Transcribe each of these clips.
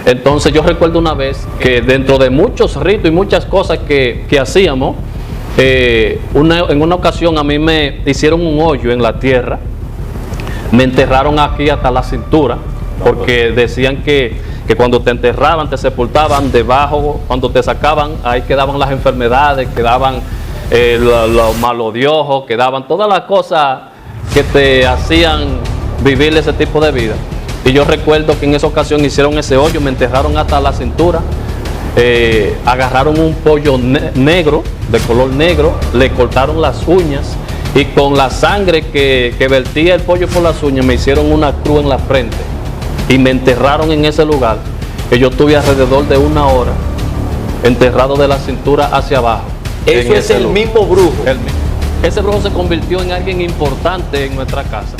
Entonces yo recuerdo una vez que dentro de muchos ritos y muchas cosas que hacíamos, en una ocasión a mí me hicieron un hoyo en la tierra, me enterraron aquí hasta la cintura, porque decían que cuando te enterraban, te sepultaban debajo, cuando te sacaban, ahí quedaban las enfermedades, quedaban los malos de ojo, quedaban todas las cosas que te hacían vivir ese tipo de vida. Y yo recuerdo que en esa ocasión hicieron ese hoyo, me enterraron hasta la cintura, agarraron un pollo negro, de color negro, le cortaron las uñas y con la sangre que vertía el pollo por las uñas me hicieron una cruz en la frente y me enterraron en ese lugar, que yo estuve alrededor de 1 hora enterrado de la cintura hacia abajo. Eso es el mismo brujo. El mismo. Ese brujo se convirtió en alguien importante en nuestra casa.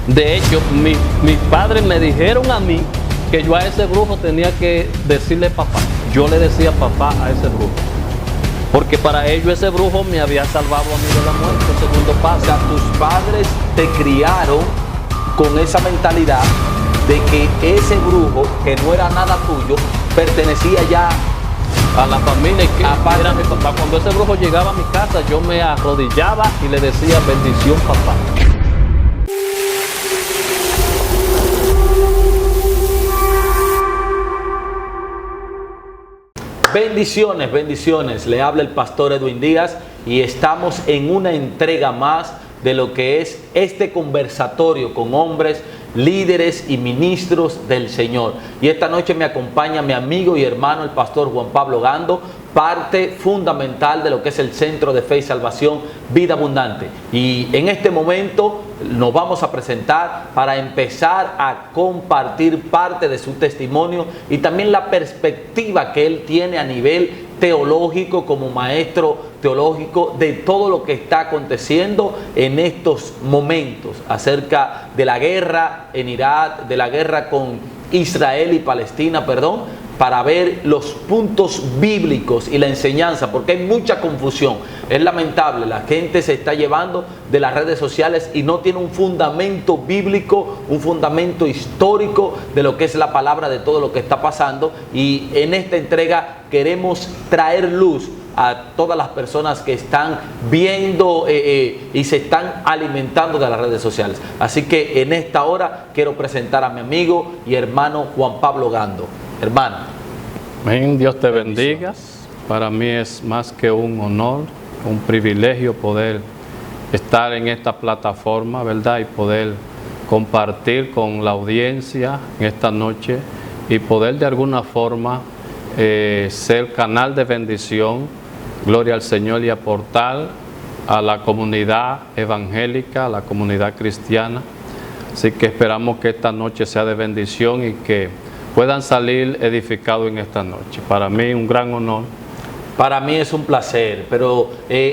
De hecho, mis padres me dijeron a mí que yo a ese brujo tenía que decirle papá. Yo le decía papá a ese brujo, porque para ellos ese brujo me había salvado a mí de la muerte. Segundo paso. O sea, tus padres te criaron con esa mentalidad de que ese brujo, que no era nada tuyo, pertenecía ya a la familia, que aparte era mi papá. Cuando ese brujo llegaba a mi casa, yo me arrodillaba y le decía bendición papá. Bendiciones, bendiciones. Le habla el pastor Edwin Díaz y estamos en una entrega más de lo que es este conversatorio con hombres, líderes y ministros del Señor. Y esta noche me acompaña mi amigo y hermano, el pastor Juan Pablo Gando, parte fundamental de lo que es el Centro de Fe y Salvación Vida Abundante. Y en este momento nos vamos a presentar para empezar a compartir parte de su testimonio y también la perspectiva que él tiene a nivel teológico, como maestro teológico, de todo lo que está aconteciendo en estos momentos acerca de la guerra en Irak, de la guerra con Israel y Palestina, para ver los puntos bíblicos y la enseñanza, porque hay mucha confusión. Es lamentable, la gente se está llevando de las redes sociales y no tiene un fundamento bíblico, un fundamento histórico de lo que es la palabra, de todo lo que está pasando. Y en esta entrega queremos traer luz a todas las personas que están viendo y se están alimentando de las redes sociales. Así que en esta hora quiero presentar a mi amigo y hermano Juan Pablo Gando. Hermano. Amén, Dios te bendiga. Para mí es más que un honor, un privilegio poder estar en esta plataforma, ¿verdad? Y poder compartir con la audiencia en esta noche y poder de alguna forma ser canal de bendición, gloria al Señor, y aportar a la comunidad evangélica, a la comunidad cristiana. Así que esperamos que esta noche sea de bendición y que puedan salir edificados en esta noche. Para mí un gran honor. Para mí es un placer, pero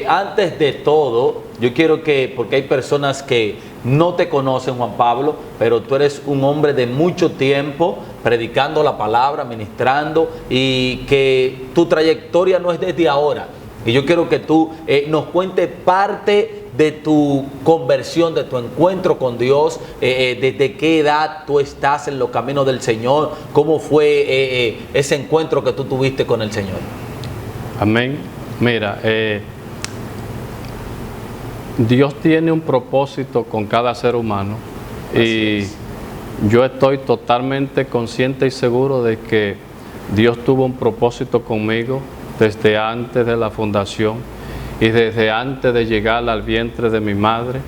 antes de todo, yo quiero que, porque hay personas que no te conocen, Juan Pablo, pero tú eres un hombre de mucho tiempo predicando la palabra, ministrando, y que tu trayectoria no es desde ahora. Y yo quiero que tú nos cuentes parte de tu conversión, de tu encuentro con Dios, desde qué edad tú estás en los caminos del Señor, cómo fue ese encuentro que tú tuviste con el Señor. Amén. Mira, Dios tiene un propósito con cada ser humano. Y yo estoy totalmente consciente y seguro de que Dios tuvo un propósito conmigo desde antes de la fundación y desde antes de llegar al vientre de mi madre.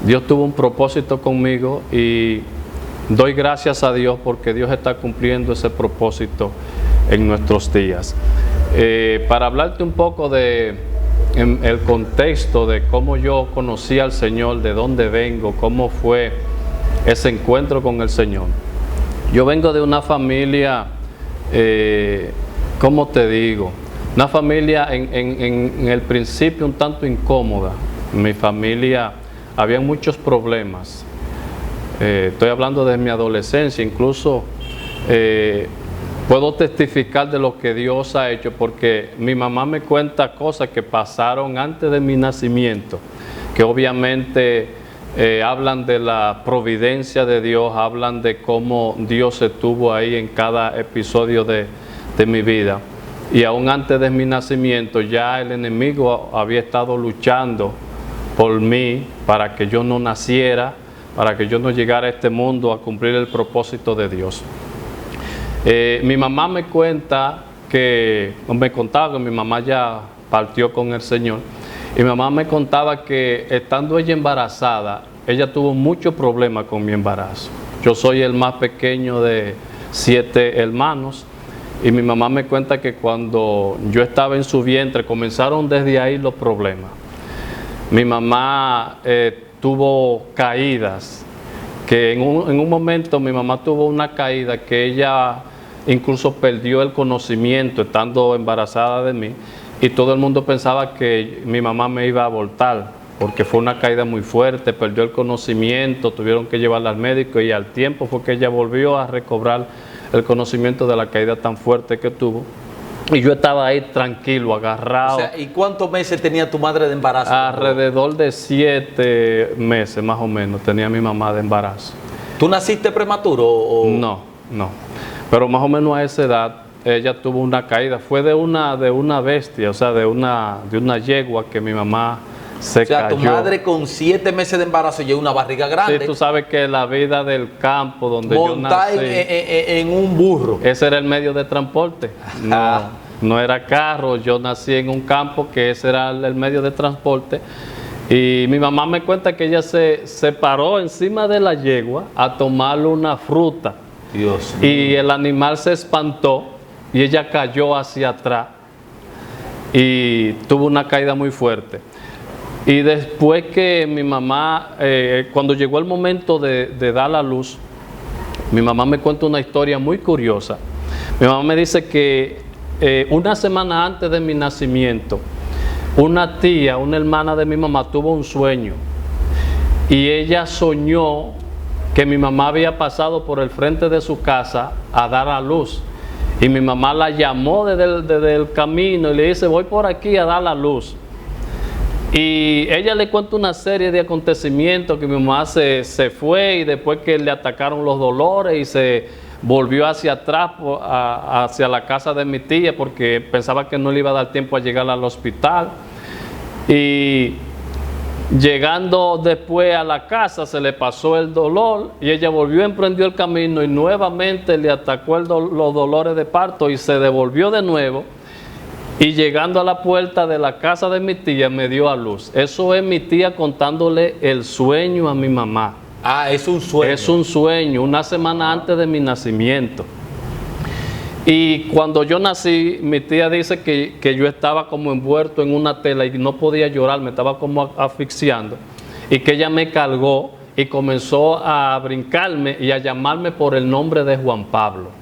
Dios tuvo un propósito conmigo y doy gracias a Dios porque Dios está cumpliendo ese propósito en nuestros días. Para hablarte un poco de el contexto de cómo yo conocí al Señor, de dónde vengo, cómo fue ese encuentro con el Señor. Yo vengo de una familia, ¿cómo te digo? Una familia en el principio un tanto incómoda. En mi familia había muchos problemas. Estoy hablando de mi adolescencia, incluso puedo testificar de lo que Dios ha hecho, porque mi mamá me cuenta cosas que pasaron antes de mi nacimiento, que obviamente hablan de la providencia de Dios, hablan de cómo Dios estuvo ahí en cada episodio de mi vida. Y aún antes de mi nacimiento ya el enemigo había estado luchando por mí para que yo no naciera, para que yo no llegara a este mundo a cumplir el propósito de Dios. Mi mamá me contaba que mi mamá ya partió con el Señor, y mi mamá me contaba que estando ella embarazada, ella tuvo muchos problemas con mi embarazo. Yo soy el más pequeño de 7 hermanos, y mi mamá me cuenta que cuando yo estaba en su vientre comenzaron desde ahí los problemas. Mi mamá tuvo caídas, que en un momento mi mamá tuvo una caída que ella incluso perdió el conocimiento estando embarazada de mí, y todo el mundo pensaba que mi mamá me iba a abortar, porque fue una caída muy fuerte, perdió el conocimiento, tuvieron que llevarla al médico, y al tiempo fue que ella volvió a recobrar el conocimiento de la caída tan fuerte que tuvo. Y yo estaba ahí tranquilo, agarrado. O sea, ¿y cuántos meses tenía tu madre de embarazo? Alrededor de 7 meses más o menos tenía mi mamá de embarazo. ¿Tú naciste prematuro? No. Pero más o menos a esa edad ella tuvo una caída. Fue de una bestia, o sea, de una yegua que mi mamá se cayó. O sea, tu madre con 7 meses de embarazo lleva una barriga grande. Sí, tú sabes que la vida del campo donde yo nací, en un burro. Ese era el medio de transporte. No era carro. Yo nací en un campo que ese era el medio de transporte. Y mi mamá me cuenta que ella se paró encima de la yegua a tomarle una fruta. Dios mío. Y el animal se espantó y ella cayó hacia atrás y tuvo una caída muy fuerte. Y después que mi mamá, cuando llegó el momento de dar a luz, mi mamá me cuenta una historia muy curiosa. Mi mamá me dice que una semana antes de mi nacimiento, una tía, una hermana de mi mamá, tuvo un sueño, y ella soñó que mi mamá había pasado por el frente de su casa a dar a luz, y mi mamá la llamó desde el camino y le dice: voy por aquí a dar la luz. Y ella le cuenta una serie de acontecimientos, que mi mamá se fue, y después que le atacaron los dolores y se volvió hacia atrás, hacia la casa de mi tía, porque pensaba que no le iba a dar tiempo a llegar al hospital. Y llegando después a la casa se le pasó el dolor, y ella volvió, emprendió el camino, y nuevamente le atacó los dolores de parto, y se devolvió de nuevo. Y llegando a la puerta de la casa de mi tía me dio a luz. Eso es mi tía contándole el sueño a mi mamá. Ah, es un sueño. Es un sueño, una semana antes de mi nacimiento. Y cuando yo nací, mi tía dice que yo estaba como envuelto en una tela y no podía llorar, me estaba como asfixiando. Y que ella me cargó y comenzó a brincarme y a llamarme por el nombre de Juan Pablo.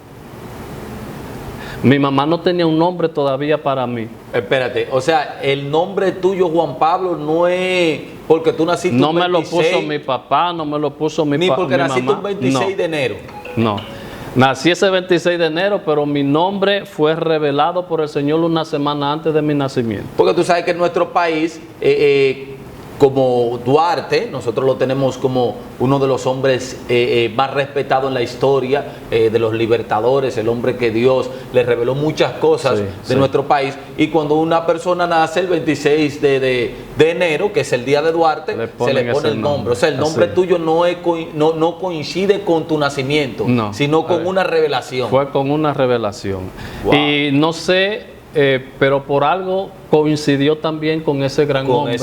Mi mamá no tenía un nombre todavía para mí. Espérate, o sea, el nombre tuyo, Juan Pablo, no es porque tú naciste un 26. No me lo puso mi papá, no me lo puso mi mamá. Ni porque naciste mamá. Un 26 de enero. No. Nací ese 26 de enero, pero mi nombre fue revelado por el Señor una semana antes de mi nacimiento. Porque tú sabes que en nuestro país, como Duarte, nosotros lo tenemos como uno de los hombres más respetados en la historia de los libertadores, el hombre que Dios le reveló muchas cosas de nuestro país. Y cuando una persona nace el 26 de enero, que es el día de Duarte, se le pone el nombre. O sea, el nombre tuyo no coincide con tu nacimiento, sino con una revelación. Fue con una revelación. Wow. Y no sé, pero por algo coincidió también con ese gran hombre,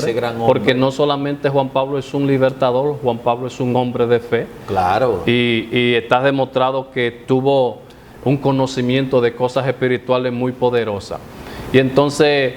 porque no solamente Juan Pablo es un libertador, Juan Pablo es un hombre de fe. Claro. Y está demostrado que tuvo un conocimiento de cosas espirituales muy poderosas. Y entonces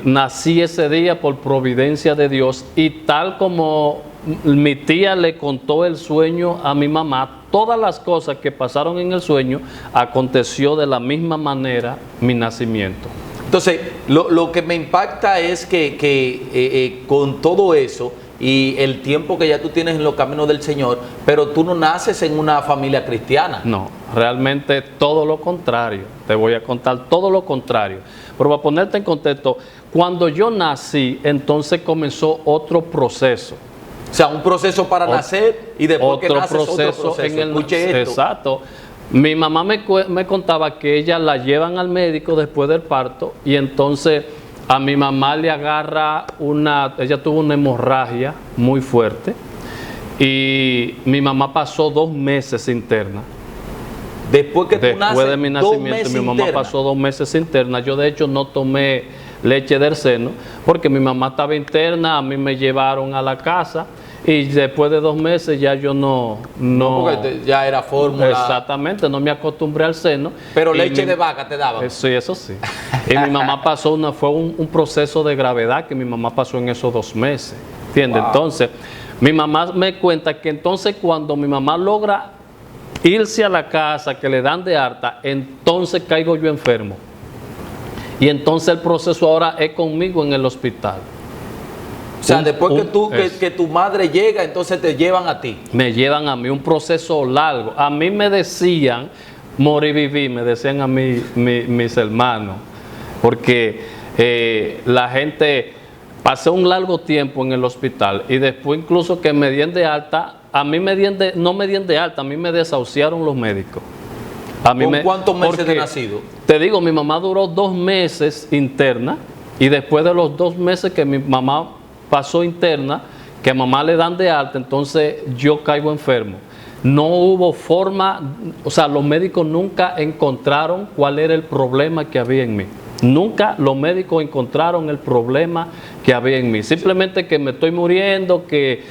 nací ese día por providencia de Dios, y tal como mi tía le contó el sueño a mi mamá, todas las cosas que pasaron en el sueño, aconteció de la misma manera mi nacimiento. Entonces, lo que me impacta es que con todo eso y el tiempo que ya tú tienes en los caminos del Señor, pero tú no naces en una familia cristiana. No, realmente todo lo contrario. Te voy a contar todo lo contrario. Pero para ponerte en contexto, cuando yo nací, entonces comenzó otro proceso. O sea, un proceso para nacer y después que naces otro proceso. Escuche esto. Exacto. Mi mamá me contaba que ella la llevan al médico después del parto y entonces a mi mamá le agarra ella tuvo una hemorragia muy fuerte y mi mamá pasó 2 meses interna. Después que tú naces, de mi nacimiento, mi mamá pasó 2 meses interna. Yo de hecho no tomé leche del seno porque mi mamá estaba interna, a mí me llevaron a la casa y después de 2 meses ya yo no porque ya era fórmula. Exactamente, no me acostumbré al seno. Pero leche de vaca te daban. Sí, eso sí. Y mi mamá pasó fue un proceso de gravedad que mi mamá pasó en esos 2 meses. ¿Entiendes? Wow. Entonces, mi mamá me cuenta que entonces cuando mi mamá logra irse a la casa, que le dan de alta, entonces caigo yo enfermo. Y entonces el proceso ahora es conmigo en el hospital. O sea, después que tu madre llega, entonces te llevan a ti. Me llevan a mí, un proceso largo. A mí me decían, morir y vivir, me decían a mí mis hermanos. Porque la gente, pasé un largo tiempo en el hospital y después incluso que me dieron de alta, no me dieron de alta, a mí me desahuciaron los médicos. ¿Con cuántos meses de nacido? Te digo, mi mamá duró 2 meses interna y después de los 2 meses que mi mamá pasó interna, que a mamá le dan de alta, entonces yo caigo enfermo. No hubo forma, o sea, los médicos nunca encontraron cuál era el problema que había en mí. Nunca los médicos encontraron el problema que había en mí. Simplemente que me estoy muriendo, que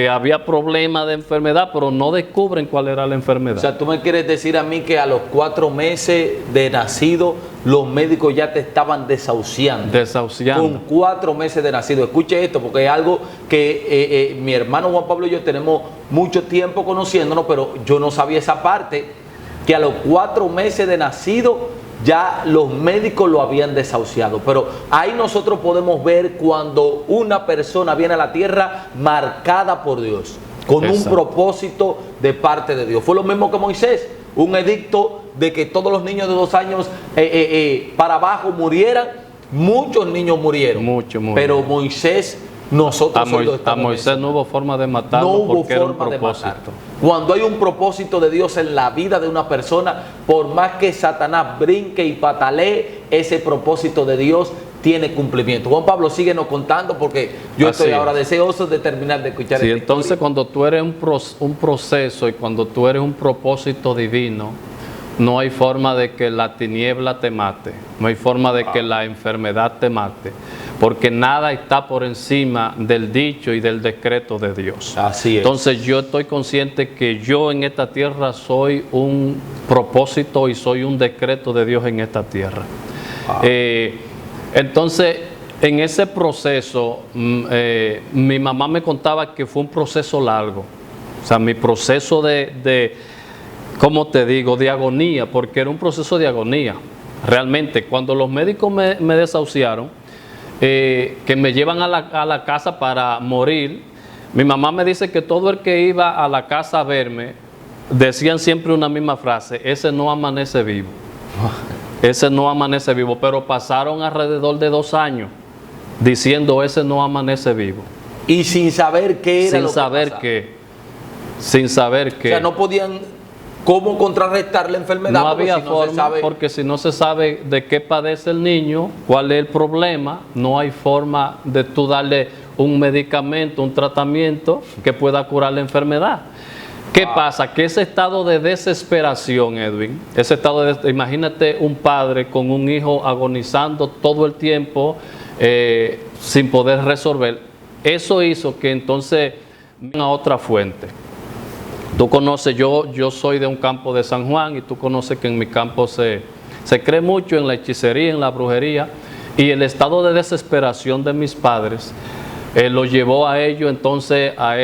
había problemas de enfermedad, pero no descubren cuál era la enfermedad. O sea, tú me quieres decir a mí que a los 4 meses de nacido, los médicos ya te estaban desahuciando. Desahuciando. Con 4 meses de nacido. Escuche esto, porque es algo que mi hermano Juan Pablo y yo tenemos mucho tiempo conociéndonos, pero yo no sabía esa parte, que a los 4 meses de nacido ya los médicos lo habían desahuciado. Pero ahí nosotros podemos ver cuando una persona viene a la tierra marcada por Dios, con un propósito de parte de Dios. Fue lo mismo que Moisés, un edicto de que todos los niños de 2 años para abajo murieran. Muchos niños murieron. Pero Moisés, a Moisés no hubo forma de matarlo, porque era un propósito. Cuando hay un propósito de Dios en la vida de una persona, por más que Satanás brinque y patalee, ese propósito de Dios tiene cumplimiento. Juan Pablo, síguenos contando porque yo estoy ahora deseoso de terminar de escuchar esta entonces historia. Cuando tú eres un proceso y cuando tú eres un propósito divino, no hay forma de que la tiniebla te mate, no hay forma de que la enfermedad te mate, porque nada está por encima del dicho y del decreto de Dios. Así es. Entonces yo estoy consciente que yo en esta tierra soy un propósito y soy un decreto de Dios en esta tierra. Entonces, en ese proceso, mi mamá me contaba que fue un proceso largo. O sea, mi proceso ¿cómo te digo?, de agonía, porque era un proceso de agonía. Realmente, cuando los médicos me desahuciaron, que me llevan a la casa para morir, mi mamá me dice que todo el que iba a la casa a verme, decían siempre una misma frase: ese no amanece vivo. Ese no amanece vivo. Pero pasaron alrededor de 2 años diciendo: ese no amanece vivo. Y sin saber qué era lo que pasaba. Sin saber qué. O sea, no podían cómo contrarrestar la enfermedad. No había forma, porque si no se sabe de qué padece el niño, cuál es el problema, no hay forma de tú darle un medicamento, un tratamiento que pueda curar la enfermedad. ¿Qué pasa? Que ese estado de desesperación, Edwin, imagínate un padre con un hijo agonizando todo el tiempo sin poder resolver. Eso hizo que entonces venga a otra fuente. Tú conoces, yo soy de un campo de San Juan y tú conoces que en mi campo se cree mucho en la hechicería, en la brujería, y el estado de desesperación de mis padres lo llevó a ello entonces a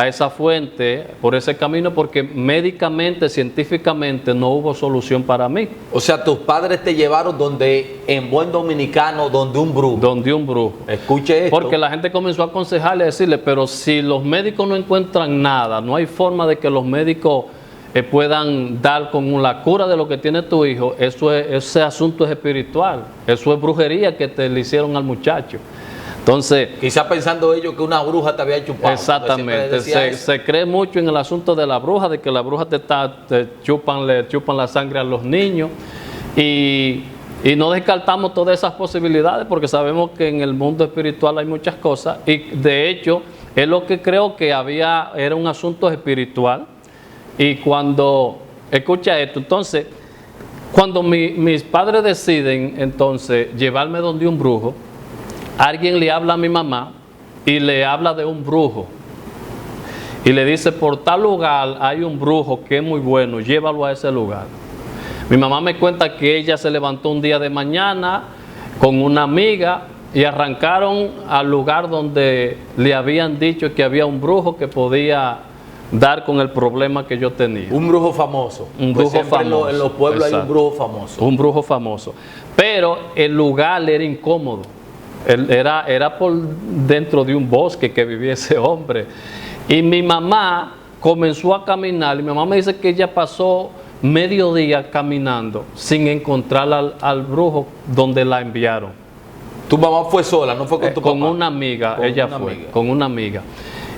esa fuente, por ese camino, porque médicamente, científicamente no hubo solución para mí. O sea, tus padres te llevaron en buen dominicano, donde un brujo. Donde un brujo. Escuche esto. Porque la gente comenzó a aconsejarle, a decirle: pero si los médicos no encuentran nada, no hay forma de que los médicos puedan dar con la cura de lo que tiene tu hijo, ese asunto es espiritual, eso es brujería que le hicieron al muchacho. Entonces, quizá pensando ellos que una bruja te había chupado. exactamente, se cree mucho en el asunto de la bruja, de que la bruja le chupan la sangre a los niños, y no descartamos todas esas posibilidades porque sabemos que en el mundo espiritual hay muchas cosas, y de hecho es lo que creo que era un asunto espiritual. Y cuando, escucha esto, entonces, cuando mis padres deciden entonces llevarme donde un brujo, alguien le habla a mi mamá y le habla de un brujo. Y le dice, por tal lugar hay un brujo que es muy bueno, llévalo a ese lugar. Mi mamá me cuenta que ella se levantó un día de mañana con una amiga y arrancaron al lugar donde le habían dicho que había un brujo que podía dar con el problema que yo tenía. Un brujo famoso. Un brujo famoso. En los pueblos hay un brujo famoso. Un brujo famoso. Pero el lugar era incómodo. Era por dentro de un bosque que vivía ese hombre. Y mi mamá comenzó a caminar. Y mi mamá me dice que ella pasó mediodía caminando sin encontrar al brujo donde la enviaron. ¿Tu mamá fue sola, no fue con tu papá? Con una amiga, con una amiga.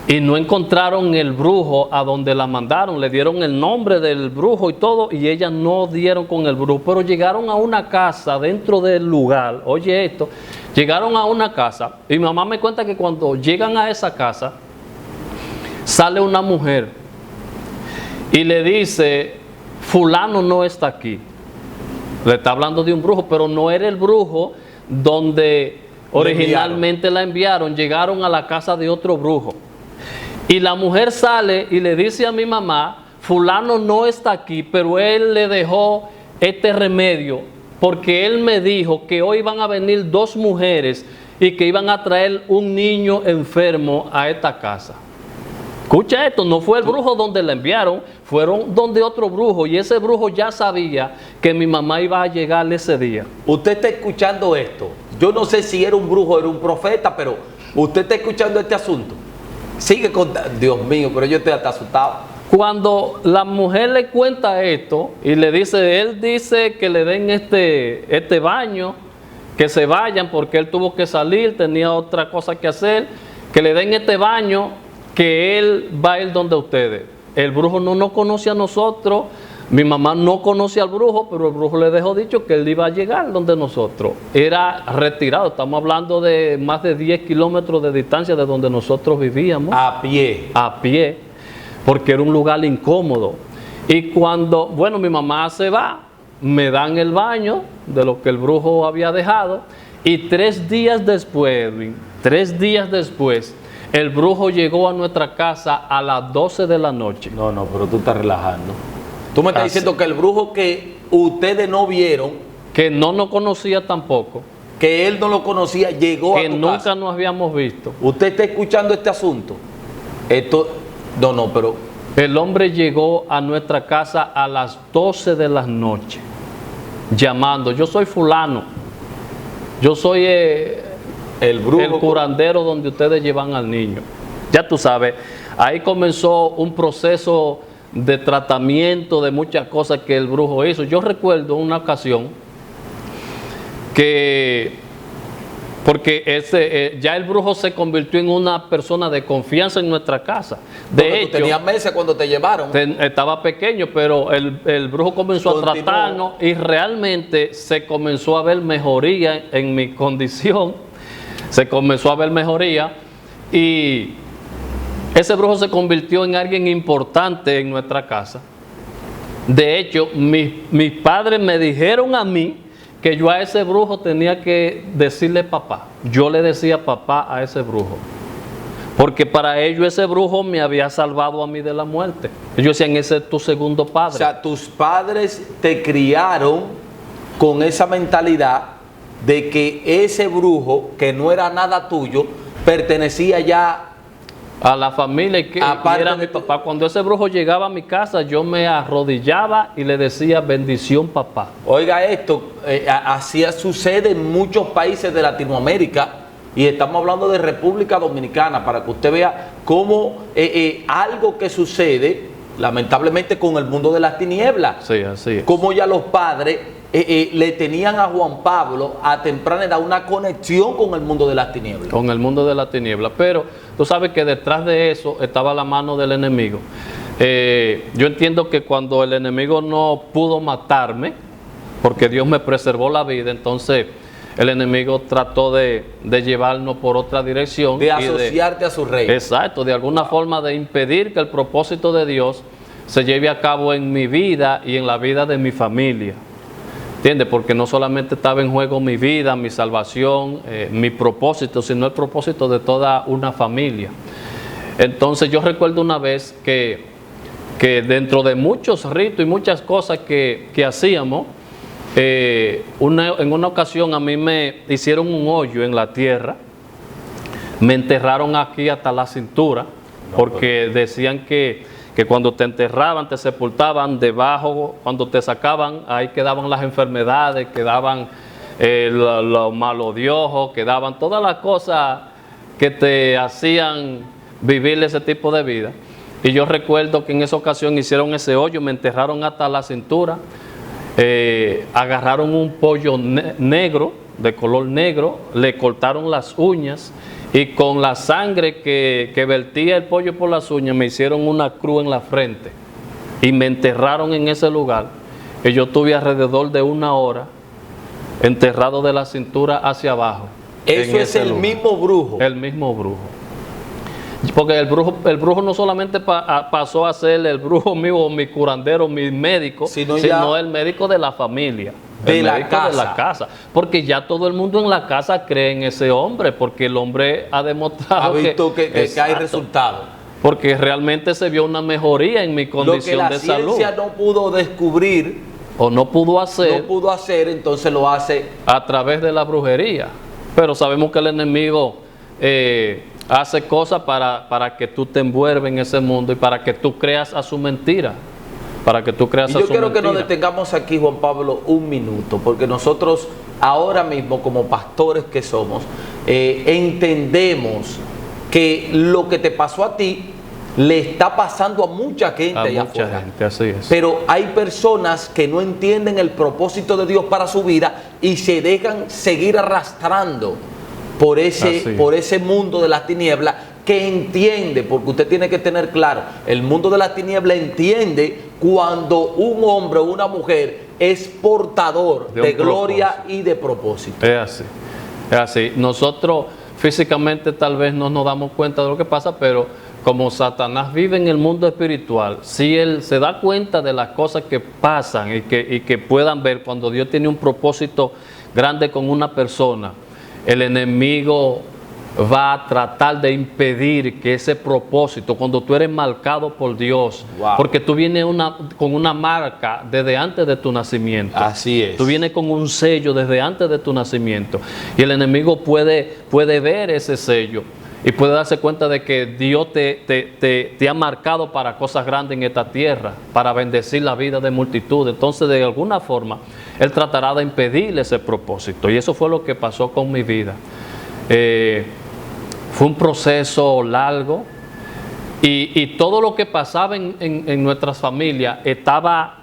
Y no encontraron el brujo a donde la mandaron, le dieron el nombre del brujo y todo, y ellas no dieron con el brujo, pero llegaron a una casa dentro del lugar, oye esto, llegaron a una casa, y mi mamá me cuenta que cuando llegan a esa casa, sale una mujer, y le dice, fulano no está aquí, le está hablando de un brujo, pero no era el brujo donde originalmente la enviaron, llegaron a la casa de otro brujo. Y la mujer sale y le dice a mi mamá, fulano no está aquí, pero él le dejó este remedio, porque él me dijo que hoy van a venir 2 mujeres y que iban a traer un niño enfermo a esta casa. Escucha esto, no fue el brujo donde la enviaron, fueron donde otro brujo, y ese brujo ya sabía que mi mamá iba a llegar ese día. Usted está escuchando esto. Yo no sé si era un brujo o era un profeta, pero usted está escuchando este asunto. Sigue contando. Dios mío, pero yo estoy hasta asustado. Cuando la mujer le cuenta esto y le dice, él dice que le den este baño, que se vayan porque él tuvo que salir, tenía otra cosa que hacer, que le den este baño, que él va a ir donde ustedes. El brujo no nos conoce a nosotros, mi mamá no conoce al brujo, pero el brujo le dejó dicho que él iba a llegar donde nosotros. Era retirado, estamos hablando de más de 10 kilómetros de distancia de donde nosotros vivíamos. A pie. A pie, porque era un lugar incómodo. Y cuando, bueno, mi mamá se va, me dan el baño de lo que el brujo había dejado, y 3 días después, Edwin, 3 días después, el brujo llegó a nuestra casa a las 12 de la noche. No, pero tú estás relajando. Tú me estás diciendo que el brujo que ustedes no vieron, que no nos conocía tampoco, que él no lo conocía, llegó a tu casa. Que nunca nos habíamos visto. ¿Usted está escuchando este asunto? Pero... El hombre llegó a nuestra casa a las 12 de la noche, llamando, yo soy fulano, yo soy el curandero donde ustedes llevan al niño. Ya tú sabes, ahí comenzó un proceso de tratamiento de muchas cosas que el brujo hizo. Yo recuerdo una ocasión que, porque ya el brujo se convirtió en una persona de confianza en nuestra casa. De hecho, tenías meses cuando te llevaron. Estaba pequeño, pero el brujo comenzó a tratarnos y realmente se comenzó a ver mejoría en mi condición. Se comenzó a ver mejoría y ese brujo se convirtió en alguien importante en nuestra casa. De hecho, mis padres me dijeron a mí que yo a ese brujo tenía que decirle papá. Yo le decía papá a ese brujo, porque para ellos ese brujo me había salvado a mí de la muerte. Ellos decían, ese es tu segundo padre. O sea, tus padres te criaron con esa mentalidad de que ese brujo, que no era nada tuyo, pertenecía ya a la familia y que era mi papá. Cuando ese brujo llegaba a mi casa, yo me arrodillaba y le decía, bendición papá. Oiga esto, así sucede en muchos países de Latinoamérica, y estamos hablando de República Dominicana, para que usted vea cómo algo que sucede, lamentablemente, con el mundo de las tinieblas. Sí, así es. Cómo ya los padres le tenían a Juan Pablo a temprana edad una conexión con el mundo de las tinieblas. Con el mundo de la tiniebla. Pero tú sabes que detrás de eso estaba la mano del enemigo. Yo entiendo que cuando el enemigo no pudo matarme, porque Dios me preservó la vida, entonces el enemigo trató de llevarnos por otra dirección. De asociarte a su reino. Exacto, de alguna forma de impedir que el propósito de Dios se lleve a cabo en mi vida y en la vida de mi familia. ¿Entiendes? Porque no solamente estaba en juego mi vida, mi salvación, mi propósito, sino el propósito de toda una familia. Entonces yo recuerdo una vez que dentro de muchos ritos y muchas cosas que hacíamos, en una ocasión a mí me hicieron un hoyo en la tierra, me enterraron aquí hasta la cintura, porque decían que cuando te enterraban, te sepultaban debajo, cuando te sacaban, ahí quedaban las enfermedades, quedaban los malos de ojo, quedaban todas las cosas que te hacían vivir ese tipo de vida. Y yo recuerdo que en esa ocasión hicieron ese hoyo, me enterraron hasta la cintura, agarraron un pollo negro, de color negro, le cortaron las uñas y con la sangre que vertía el pollo por las uñas me hicieron una cruz en la frente y me enterraron en ese lugar. Y yo tuve alrededor de 1 hora enterrado de la cintura hacia abajo. Eso es el mismo brujo. El mismo brujo. Porque el brujo no solamente pasó a ser el brujo mío, mi curandero, mi médico, sino el médico de la familia, de la casa. Porque ya todo el mundo en la casa cree en ese hombre, porque el hombre ha demostrado que hay resultados. Porque realmente se vio una mejoría en mi condición de salud. Lo que la ciencia no pudo descubrir o no pudo hacer, entonces lo hace a través de la brujería. Pero sabemos que el enemigo hace cosas para que tú te envuelvas en ese mundo y para que tú creas a su mentira. Y yo quiero que nos detengamos aquí, Juan Pablo, 1 minuto, porque nosotros ahora mismo, como pastores que somos, entendemos que lo que te pasó a ti le está pasando a mucha gente allá afuera. Así es. Pero hay personas que no entienden el propósito de Dios para su vida y se dejan seguir arrastrando por ese mundo de las tinieblas, que entiende, porque usted tiene que tener claro, el mundo de las tinieblas entiende cuando un hombre o una mujer es portador de gloria y de propósito. Es así. Nosotros físicamente tal vez no nos damos cuenta de lo que pasa, pero como Satanás vive en el mundo espiritual, si él se da cuenta de las cosas que pasan y que puedan ver cuando Dios tiene un propósito grande con una persona, el enemigo va a tratar de impedir que ese propósito, cuando tú eres marcado por Dios, porque tú vienes con una marca desde antes de tu nacimiento. Así es. Tú vienes con un sello desde antes de tu nacimiento. Y el enemigo puede ver ese sello y puede darse cuenta de que Dios te ha marcado para cosas grandes en esta tierra, para bendecir la vida de multitud. Entonces, de alguna forma, él tratará de impedir ese propósito. Y eso fue lo que pasó con mi vida. Fue un proceso largo y todo lo que pasaba en nuestras familias estaba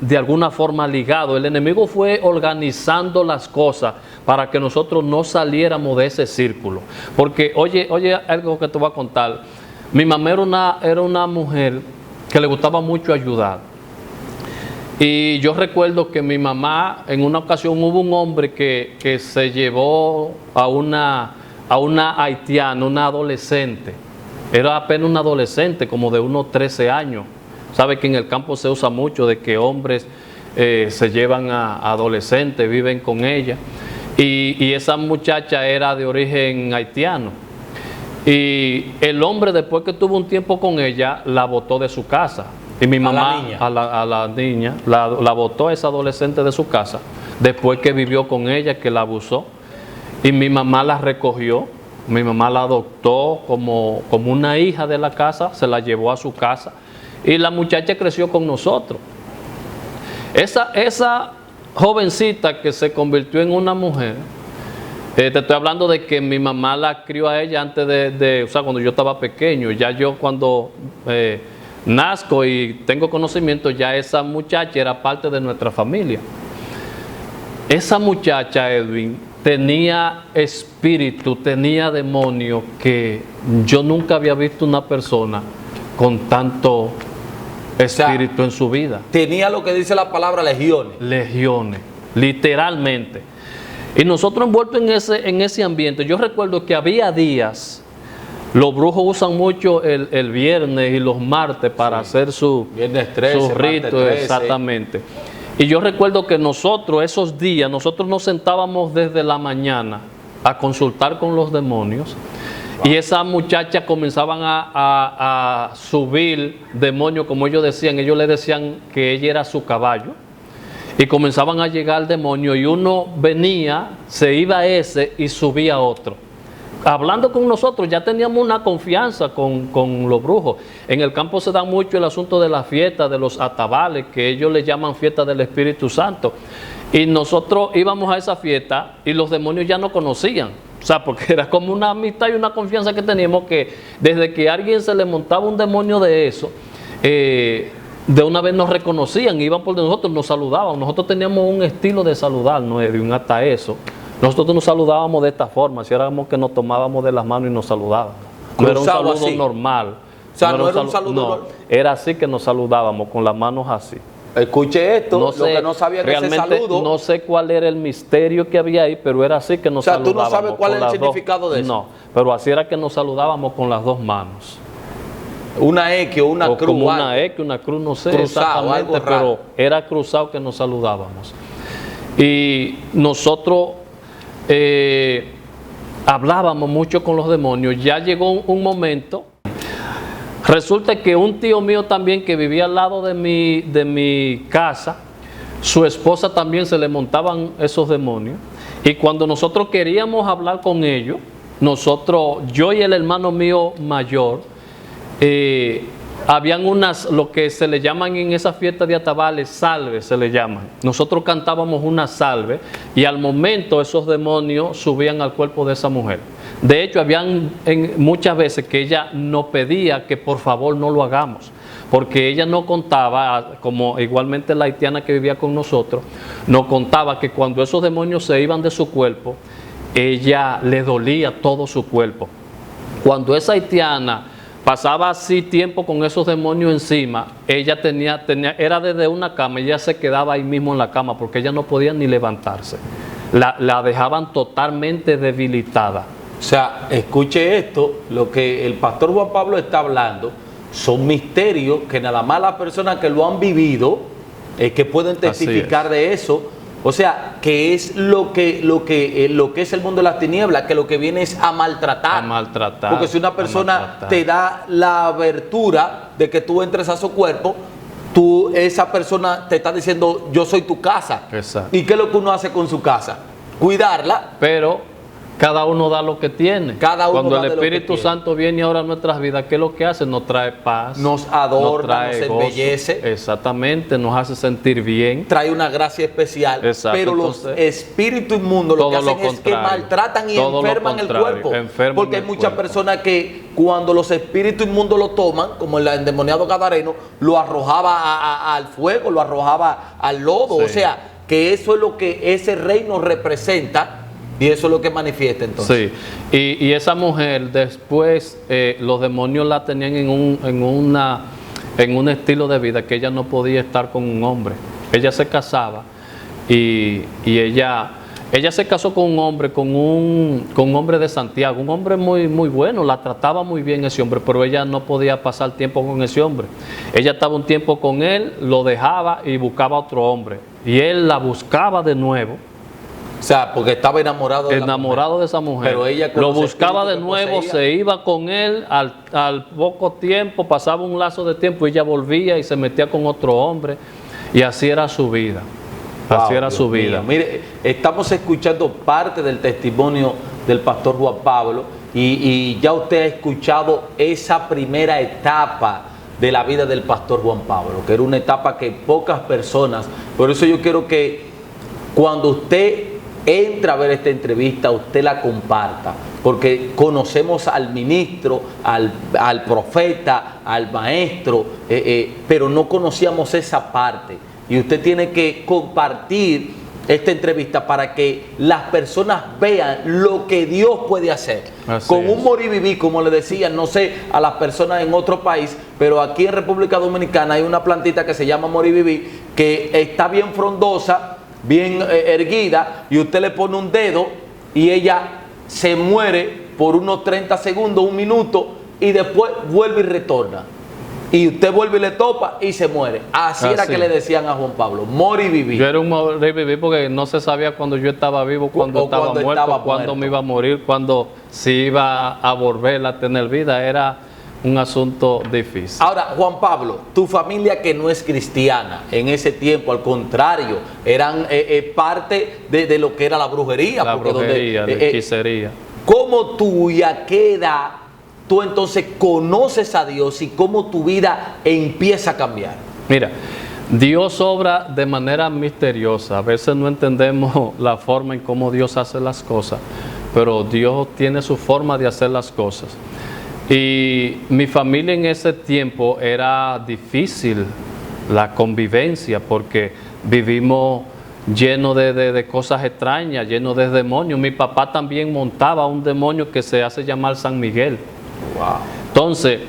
de alguna forma ligado. El enemigo fue organizando las cosas para que nosotros no saliéramos de ese círculo. Porque, oye algo que te voy a contar. Mi mamá era una mujer que le gustaba mucho ayudar. Y yo recuerdo que mi mamá, en una ocasión hubo un hombre que se llevó a una haitiana, una adolescente. Era apenas una adolescente, como de unos 13 años. Sabe que en el campo se usa mucho de que hombres se llevan a adolescentes, viven con ella. Y esa muchacha era de origen haitiano. Y el hombre, después que tuvo un tiempo con ella, la botó de su casa. Y mi mamá, a la niña, la botó a esa adolescente de su casa, después que vivió con ella, que la abusó. Y mi mamá la recogió, mi mamá la adoptó como una hija de la casa, se la llevó a su casa y la muchacha creció con nosotros. Esa jovencita que se convirtió en una mujer, te estoy hablando de que mi mamá la crió a ella antes o sea, cuando yo estaba pequeño. Ya yo cuando nazco y tengo conocimiento, ya esa muchacha era parte de nuestra familia. esa muchacha, Edwin, tenía espíritu, tenía demonio, que yo nunca había visto una persona con tanto espíritu en su vida. Tenía lo que dice la palabra legiones. Legiones, literalmente. Y nosotros envueltos en ese ambiente, yo recuerdo que había días, los brujos usan mucho el viernes y los martes para hacer su Viernes 13, su rito, 13. exactamente. Y yo recuerdo que nosotros, esos días, nosotros nos sentábamos desde la mañana a consultar con los demonios. Y esas muchachas comenzaban a subir demonios, como ellos decían. Ellos le decían que ella era su caballo. Y comenzaban a llegar demonios. Y uno venía, se iba a ese y subía a otro. Hablando con nosotros, ya teníamos una confianza con los brujos. En el campo se da mucho el asunto de la fiesta, de los atabales, que ellos le llaman fiesta del Espíritu Santo. Y nosotros íbamos a esa fiesta y los demonios ya no conocían. O sea, porque era como una amistad y una confianza que teníamos, que desde que a alguien se le montaba un demonio de eso, de una vez nos reconocían, iban por nosotros, nos saludaban. Nosotros teníamos un estilo de saludarnos, Edwin, hasta eso. Nosotros nos saludábamos de esta forma, si éramos que nos tomábamos de las manos y nos saludábamos. No era un saludo así normal. O sea, no era un saludo normal. Era así que nos saludábamos, con las manos así. Escuche esto, No sé, lo que no sabía que ese saludo. No sé cuál era el misterio que había ahí, pero era así que nos saludábamos. O sea, tú no sabes cuál es el significado de eso. No, pero así era que nos saludábamos con las dos manos. Una X o una cruz. Como una X, una cruz, no sé Cruzado, exactamente, pero era cruzado que nos saludábamos. Y nosotros hablábamos mucho con los demonios. Ya llegó un momento. Resulta que un tío mío también, que vivía al lado de mi casa, su esposa también se le montaban esos demonios. Y cuando nosotros queríamos hablar con ellos, yo y el hermano mío mayor, habían unas, lo que se le llaman en esa fiesta de atabales, salves se le llaman. Nosotros cantábamos una salve y al momento esos demonios subían al cuerpo de esa mujer. De hecho, habían muchas veces que ella nos pedía que por favor no lo hagamos, porque ella no contaba, como igualmente la haitiana que vivía con nosotros, nos contaba que cuando esos demonios se iban de su cuerpo, ella le dolía todo su cuerpo. Cuando esa haitiana pasaba así tiempo con esos demonios encima, ella era desde una cama, ella se quedaba ahí mismo en la cama porque ella no podía ni levantarse. La dejaban totalmente debilitada. O sea, escuche esto, lo que el pastor Juan Pablo está hablando son misterios que nada más las personas que lo han vivido que pueden testificar de eso. O sea, que es lo que es el mundo de las tinieblas, que lo que viene es a maltratar. A maltratar. Porque si una persona te da la abertura de que tú entres a su cuerpo, esa persona te está diciendo, yo soy tu casa. Exacto. ¿Y qué es lo que uno hace con su casa? Cuidarla. Pero cada uno da lo que tiene. Cuando el Espíritu Santo viene ahora a nuestras vidas, ¿qué es lo que hace? Nos trae paz. Nos adorna, nos embellece. Exactamente, nos hace sentir bien. Trae una gracia especial. Exacto. Pero los espíritus inmundos lo que hacen es que maltratan y enferman el cuerpo. Porque hay muchas personas que cuando los espíritus inmundos lo toman, como el endemoniado gadareno, lo arrojaba al fuego, lo arrojaba al lodo. Sí. O sea, que eso es lo que ese reino representa. Y eso es lo que manifiesta entonces. Sí, y esa mujer después, los demonios la tenían en un estilo de vida que ella no podía estar con un hombre. Ella se casaba y ella se casó con un hombre, con un hombre de Santiago, un hombre muy, muy bueno, la trataba muy bien ese hombre, pero ella no podía pasar tiempo con ese hombre. Ella estaba un tiempo con él, lo dejaba y buscaba a otro hombre. Y él la buscaba de nuevo. O sea, porque estaba enamorado de esa mujer. Pero ella lo buscaba de nuevo, se iba con él, al poco tiempo, pasaba un lazo de tiempo, ella volvía y se metía con otro hombre. Y así era su vida. Así era su vida. Mire, estamos escuchando parte del testimonio del pastor Juan Pablo y ya usted ha escuchado esa primera etapa de la vida del pastor Juan Pablo, que era una etapa que pocas personas, por eso yo quiero que cuando usted entra a ver esta entrevista, usted la comparta, porque conocemos al ministro, al profeta, al maestro, pero no conocíamos esa parte. Y usted tiene que compartir esta entrevista para que las personas vean lo que Dios puede hacer. Así Con un es. morir y vivir, como le decía, no sé a las personas en otro país, pero aquí en República Dominicana hay una plantita que se llama morir y vivir, que está bien frondosa, bien erguida, y usted le pone un dedo y ella se muere por unos 30 segundos, un minuto, y después vuelve y retorna. Y usted vuelve y le topa y se muere. Así era que le decían a Juan Pablo, morir y vivir. Yo era un morir y vivir porque no se sabía cuando yo estaba vivo, cuando estaba muerto, cuándo me iba a morir, cuándo se iba a volver a tener vida. Era un asunto difícil. Ahora, Juan Pablo, tu familia que no es cristiana en ese tiempo, al contrario, eran parte de lo que era la brujería. La brujería, la hechicería. ¿Cómo tú y a qué edad tú entonces conoces a Dios y cómo tu vida empieza a cambiar? Mira, Dios obra de manera misteriosa. A veces no entendemos la forma en cómo Dios hace las cosas, pero Dios tiene su forma de hacer las cosas. Y mi familia en ese tiempo era difícil la convivencia porque vivimos lleno de cosas extrañas, lleno de demonios. Mi papá también montaba un demonio que se hace llamar San Miguel. Wow. Entonces,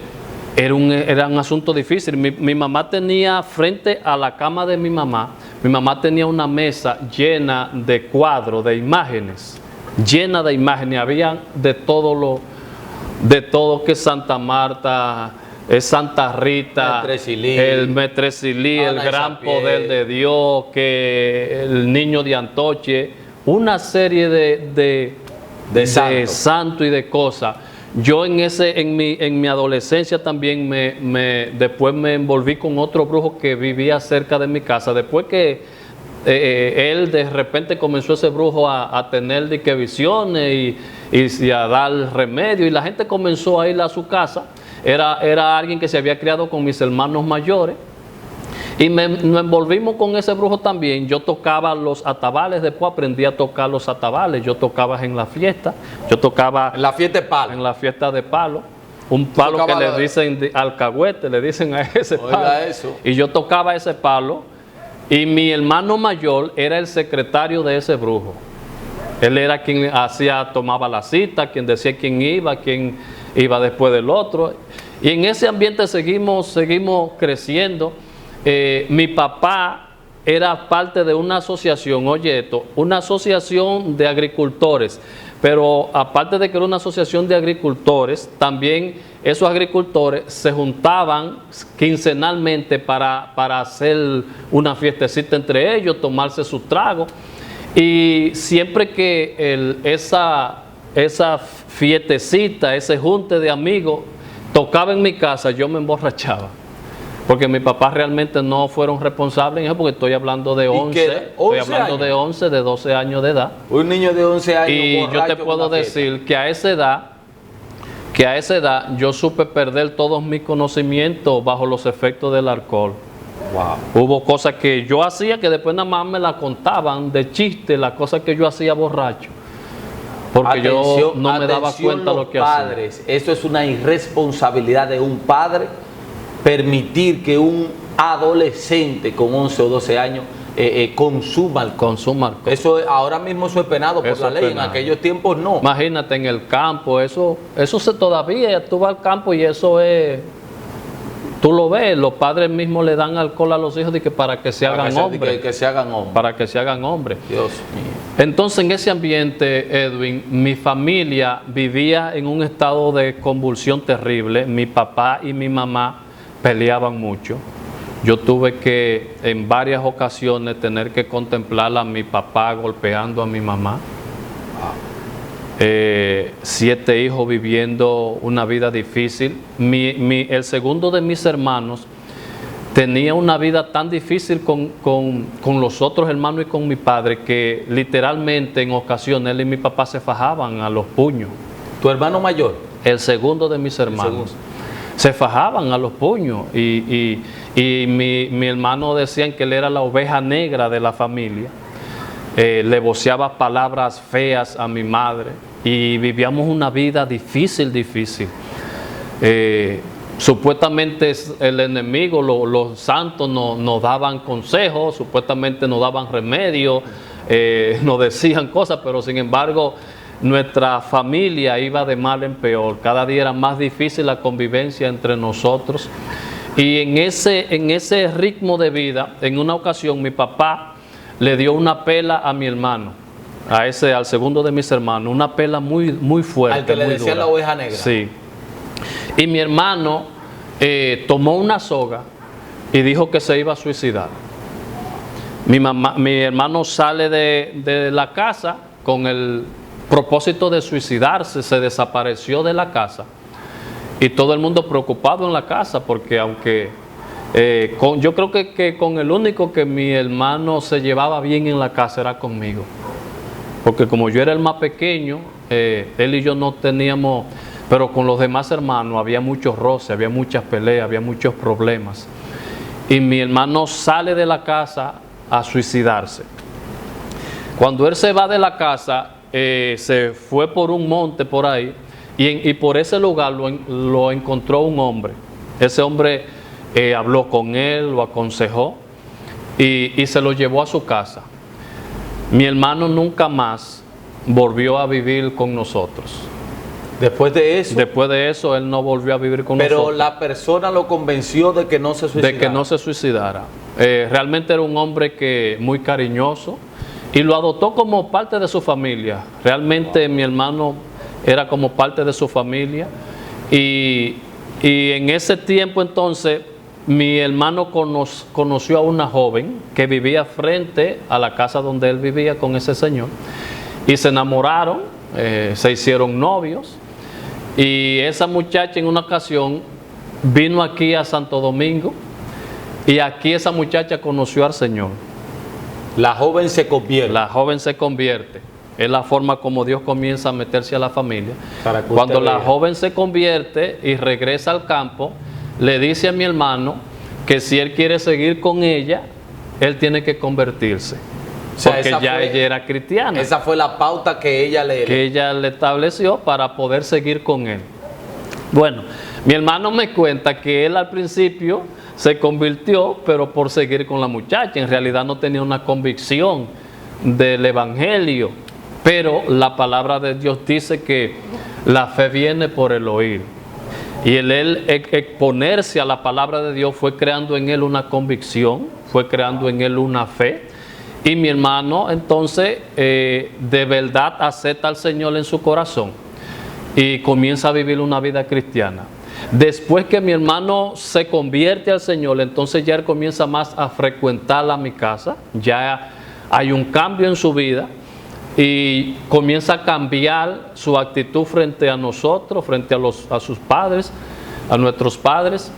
era un asunto difícil. Mi mamá tenía, frente a la cama de mi mamá tenía una mesa llena de cuadros, de imágenes, llena de imágenes. Había de todo que Santa Marta, Santa Rita, el Metresilí, el gran poder de Dios, que el niño de Antoche, una serie de santos y de cosas. Yo en mi adolescencia también después me envolví con otro brujo que vivía cerca de mi casa. Después que él de repente comenzó ese brujo a tener visiones y a dar remedio, y la gente comenzó a ir a su casa. Era alguien que se había criado con mis hermanos mayores. Y nos envolvimos con ese brujo también. Yo tocaba los atabales, después aprendí a tocar los atabales. Yo tocaba en la fiesta. Yo tocaba en la fiesta de palo. En la fiesta de palo. Un palo que le dicen alcahuete, le dicen a ese palo. Oiga eso. Y yo tocaba ese palo. Y mi hermano mayor era el secretario de ese brujo. Él era quien tomaba la cita, quien decía quién iba después del otro. Y en ese ambiente seguimos creciendo. Mi papá era parte de una asociación, oye esto, una asociación de agricultores, pero aparte de que era una asociación de agricultores, también esos agricultores se juntaban quincenalmente para hacer una fiestecita entre ellos, tomarse sus tragos, y siempre que esa fiestecita, ese junte de amigos tocaba en mi casa, yo me emborrachaba. Porque mis papás realmente no fueron responsables en eso, porque estoy hablando de 11, estoy hablando de 11, de 12 años de edad. Un niño de 11 años. Y yo te puedo decir que a esa edad yo supe perder todos mis conocimientos bajo los efectos del alcohol. Wow. Hubo cosas que yo hacía que después nada más me las contaban de chiste, las cosas que yo hacía borracho. Porque yo no me daba cuenta de lo que padres, hacía. Eso es una irresponsabilidad de un padre, permitir que un adolescente con 11 o 12 años consuma alcohol. Eso ahora mismo eso es penado por la ley, en aquellos tiempos no. Imagínate en el campo, eso todavía, tú vas al campo y eso es, tú lo ves, los padres mismos le dan alcohol a los hijos de que para que se hagan hombres. Que se hagan hombres. Para que se hagan hombres. Dios mío. Entonces en ese ambiente, Edwin, mi familia vivía en un estado de convulsión terrible. Mi papá y mi mamá peleaban mucho. Yo tuve que en varias ocasiones tener que contemplar a mi papá golpeando a mi mamá. 7 hijos viviendo una vida difícil. El segundo de mis hermanos tenía una vida tan difícil con los otros hermanos y con mi padre que literalmente en ocasiones él y mi papá se fajaban a los puños. ¿Tu hermano mayor? El segundo de mis hermanos. Se fajaban a los puños y mi hermano decían que él era la oveja negra de la familia. Le voceaba palabras feas a mi madre y vivíamos una vida difícil. Supuestamente el enemigo, los santos nos daban consejos, supuestamente nos daban remedio, nos decían cosas, pero sin embargo nuestra familia iba de mal en peor. Cada día era más difícil la convivencia entre nosotros. Y en ese ritmo de vida, en una ocasión mi papá le dio una pela a mi hermano, al segundo de mis hermanos, una pela muy, muy fuerte. Al que le muy decían dura. la oveja negra. Sí. Y mi hermano tomó una soga y dijo que se iba a suicidar. Mi hermano sale de la casa con el propósito de suicidarse, se desapareció de la casa. Y todo el mundo preocupado en la casa, porque aunque yo creo que con el único que mi hermano se llevaba bien en la casa era conmigo. Porque como yo era el más pequeño, él y yo no teníamos, pero con los demás hermanos había muchos roces, había muchas peleas, había muchos problemas. Y mi hermano sale de la casa a suicidarse. Cuando él se va de la casa, se fue por un monte por ahí, y por ese lugar lo encontró un hombre. Ese hombre habló con él, lo aconsejó y se lo llevó a su casa. Mi hermano nunca más volvió a vivir con nosotros. Después de eso, él no volvió a vivir con nosotros. Pero la persona lo convenció de que no se suicidara. De que no se suicidara. Realmente era un hombre muy cariñoso y lo adoptó como parte de su familia. Realmente mi hermano era como parte de su familia. Y en ese tiempo entonces mi hermano conoció a una joven que vivía frente a la casa donde él vivía con ese señor. Y se enamoraron, se hicieron novios. Y esa muchacha en una ocasión vino aquí a Santo Domingo y aquí esa muchacha conoció al Señor. La joven se convierte. La joven se convierte. Es la forma como Dios comienza a meterse a la familia. Cuando la joven se convierte y regresa al campo, le dice a mi hermano que si él quiere seguir con ella, él tiene que convertirse. O sea, porque ella era cristiana. Esa fue la pauta que ella le estableció para poder seguir con él. Bueno, mi hermano me cuenta que él al principio se convirtió, pero por seguir con la muchacha. En realidad no tenía una convicción del evangelio, pero la palabra de Dios dice que la fe viene por el oír. Y el exponerse a la palabra de Dios fue creando en él una convicción, fue creando en él una fe. Y mi hermano entonces de verdad acepta al Señor en su corazón y comienza a vivir una vida cristiana. Después que mi hermano se convierte al Señor, entonces ya él comienza más a frecuentar a mi casa. Ya hay un cambio en su vida y comienza a cambiar su actitud frente a nosotros, frente a sus padres, a nuestros padres.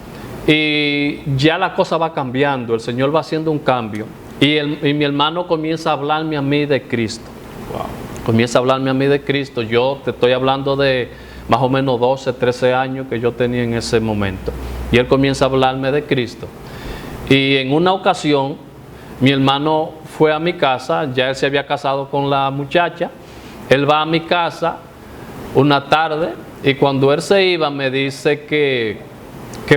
Y ya la cosa va cambiando, el Señor va haciendo un cambio. Y mi hermano comienza a hablarme a mí de Cristo. Wow. Comienza a hablarme a mí de Cristo. Yo te estoy hablando de más o menos 12, 13 años que yo tenía en ese momento. Y él comienza a hablarme de Cristo. Y en una ocasión, mi hermano fue a mi casa. Ya él se había casado con la muchacha. Él va a mi casa una tarde. Y cuando él se iba, me dice que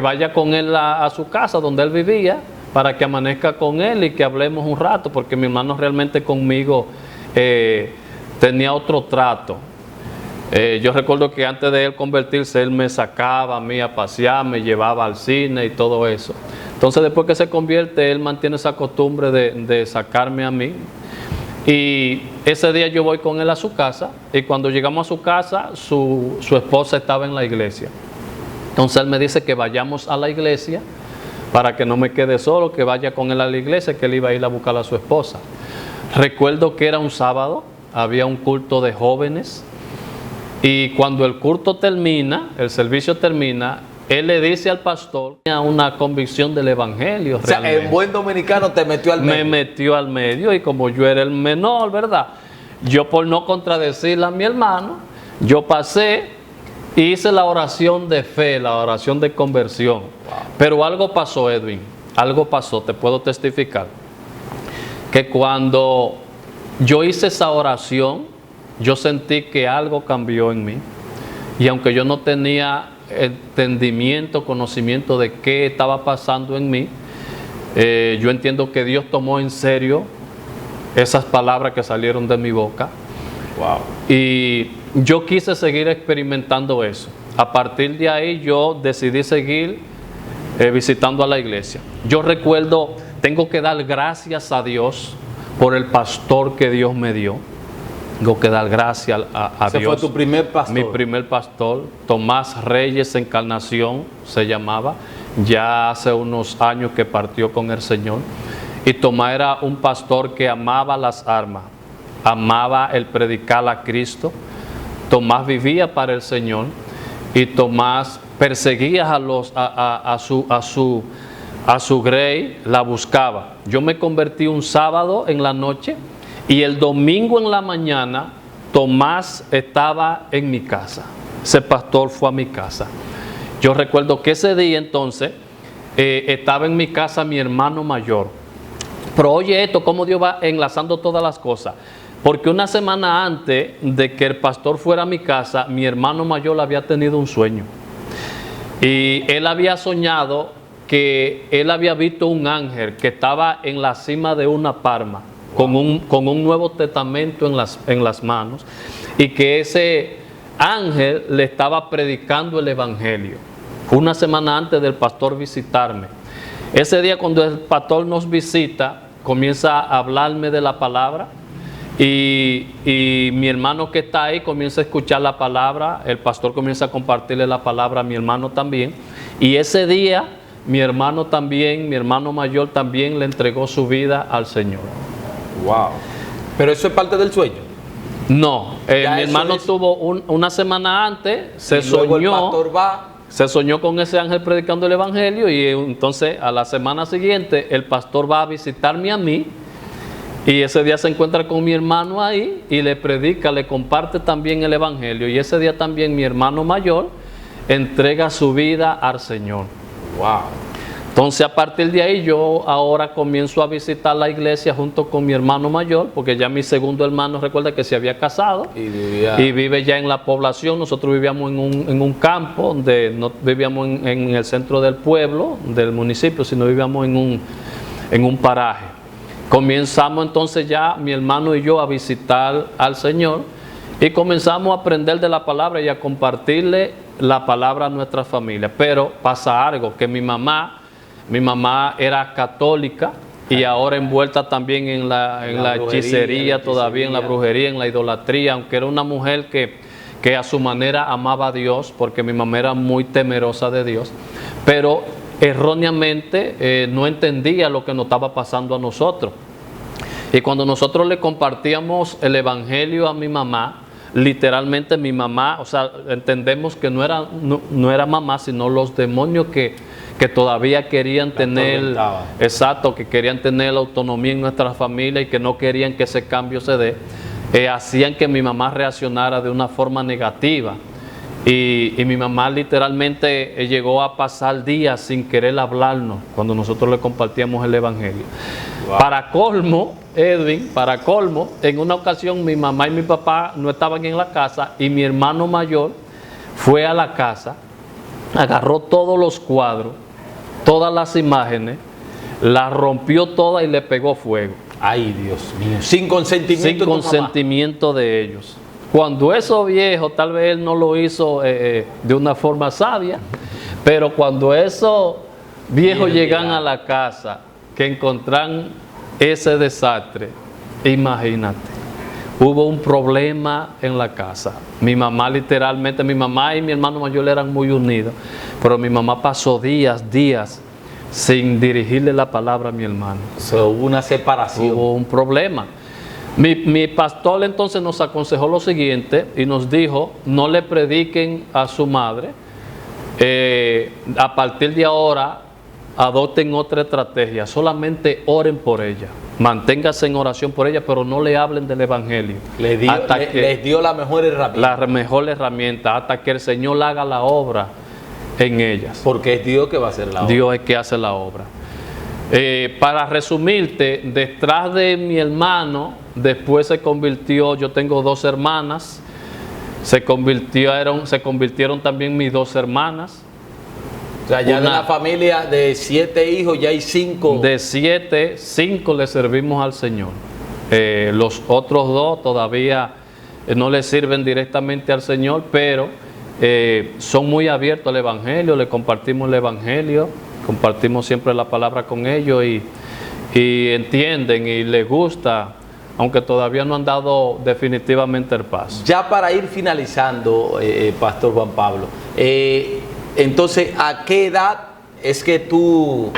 vaya con él a su casa donde él vivía, para que amanezca con él y que hablemos un rato, porque mi hermano realmente conmigo tenía otro trato. Yo recuerdo que antes de él convertirse, él me sacaba a mí a pasear, me llevaba al cine y todo eso. Entonces después que se convierte, él mantiene esa costumbre de sacarme a mí. Y ese día yo voy con él a su casa, y cuando llegamos a su casa, su esposa estaba en la iglesia. Entonces él me dice que vayamos a la iglesia, para que no me quede solo, que vaya con él a la iglesia, que él iba a ir a buscar a su esposa. Recuerdo que era un sábado, había un culto de jóvenes, y cuando el culto termina, el servicio termina, él le dice al pastor, tenía una convicción del evangelio. O sea, en buen dominicano te metió al medio. Me metió al medio, y como yo era el menor, ¿verdad? Yo, por no contradecirle a mi hermano, yo pasé y hice la oración de fe, la oración de conversión. Wow. Pero algo pasó, Edwin, algo pasó, te puedo testificar, que cuando yo hice esa oración, yo sentí que algo cambió en mí. Y aunque yo no tenía entendimiento, conocimiento de qué estaba pasando en mí, yo entiendo que Dios tomó en serio esas palabras que salieron de mi boca. Wow. Y yo quise seguir experimentando eso. A partir de ahí yo decidí seguir visitando a la iglesia. Yo recuerdo, tengo que dar gracias a Dios por el pastor que Dios me dio. Tengo que dar gracias a Ese Dios. fue tu primer pastor. Mi primer pastor, Tomás Reyes Encarnación se llamaba. Ya hace unos años que partió con el Señor. Y Tomás era un pastor que amaba las armas, amaba el predicar a Cristo. Tomás vivía para el Señor y Tomás perseguía a su grey, la buscaba. Yo me convertí un sábado en la noche y el domingo en la mañana Tomás estaba en mi casa. Ese pastor fue a mi casa. Yo recuerdo que ese día entonces estaba en mi casa mi hermano mayor. Pero oye esto, cómo Dios va enlazando todas las cosas. Porque una semana antes de que el pastor fuera a mi casa, mi hermano mayor había tenido un sueño. Y él había soñado que él había visto un ángel que estaba en la cima de una palma, con un Nuevo Testamento en las manos, y que ese ángel le estaba predicando el Evangelio. Una semana antes del pastor visitarme. Ese día cuando el pastor nos visita, comienza a hablarme de la palabra y mi hermano que está ahí comienza a escuchar la palabra, el pastor comienza a compartirle la palabra a mi hermano también, y ese día mi hermano mayor también le entregó su vida al Señor. Wow. Pero eso es parte del sueño. No, mi hermano tuvo una semana antes, se soñó. El pastor va. Se soñó con ese ángel predicando el Evangelio y entonces a la semana siguiente el pastor va a visitarme a mí y ese día se encuentra con mi hermano ahí y le predica, le comparte también el Evangelio, y ese día también mi hermano mayor entrega su vida al Señor. Wow. Entonces a partir de ahí yo ahora comienzo a visitar la iglesia junto con mi hermano mayor, porque ya mi segundo hermano, recuerda que se había casado y vive ya en la población. Nosotros vivíamos en un campo, donde no vivíamos en el centro del pueblo, del municipio, sino vivíamos en un paraje. Comenzamos entonces ya mi hermano y yo a visitar al Señor y comenzamos a aprender de la palabra y a compartirle la palabra a nuestra familia. Pero pasa algo, que mi mamá era católica y ahora envuelta también en la hechicería, todavía en la brujería, en la idolatría, aunque era una mujer que a su manera amaba a Dios, porque mi mamá era muy temerosa de Dios, pero erróneamente no entendía lo que nos estaba pasando a nosotros. Y cuando nosotros le compartíamos el Evangelio a mi mamá, literalmente mi mamá, o sea, entendemos que no era mamá, sino los demonios que todavía querían tener, exacto, que querían tener la autonomía en nuestra familia y que no querían que ese cambio se dé, hacían que mi mamá reaccionara de una forma negativa. Y mi mamá literalmente llegó a pasar días sin querer hablarnos cuando nosotros le compartíamos el Evangelio. Wow. Para colmo, Edwin, en una ocasión mi mamá y mi papá no estaban en la casa y mi hermano mayor fue a la casa, agarró todos los cuadros, todas las imágenes, las rompió todas y le pegó fuego. Ay, Dios mío. Sin consentimiento de ellos. Cuando esos viejos, tal vez él no lo hizo de una forma sabia, pero cuando esos viejos llegan a la casa, que encuentran ese desastre, imagínate, hubo un problema en la casa. Mi mamá literalmente, mi mamá y mi hermano mayor eran muy unidos, pero mi mamá pasó días sin dirigirle la palabra a mi hermano. Hubo una separación. Hubo un problema. Mi pastor entonces nos aconsejó lo siguiente y nos dijo: no le prediquen a su madre, a partir de ahora adopten otra estrategia, solamente oren por ella, manténganse en oración por ella, pero no le hablen del Evangelio. Les dio la mejor herramienta. La mejor herramienta, hasta que el Señor haga la obra en ellas. Porque es Dios que va a hacer la obra. Dios es que hace la obra. Para resumirte, detrás de mi hermano, después se convirtió, yo tengo 2 hermanas, se convirtieron también mis 2 hermanas. O sea, ya de la familia de 7 hijos, ya hay 5. De 7, 5 le servimos al Señor. Los otros dos todavía no le sirven directamente al Señor, pero son muy abiertos al Evangelio, le compartimos el Evangelio, compartimos siempre la palabra con ellos y entienden y les gusta, aunque todavía no han dado definitivamente el paso. Ya para ir finalizando, Pastor Juan Pablo, entonces, ¿a qué edad es que tú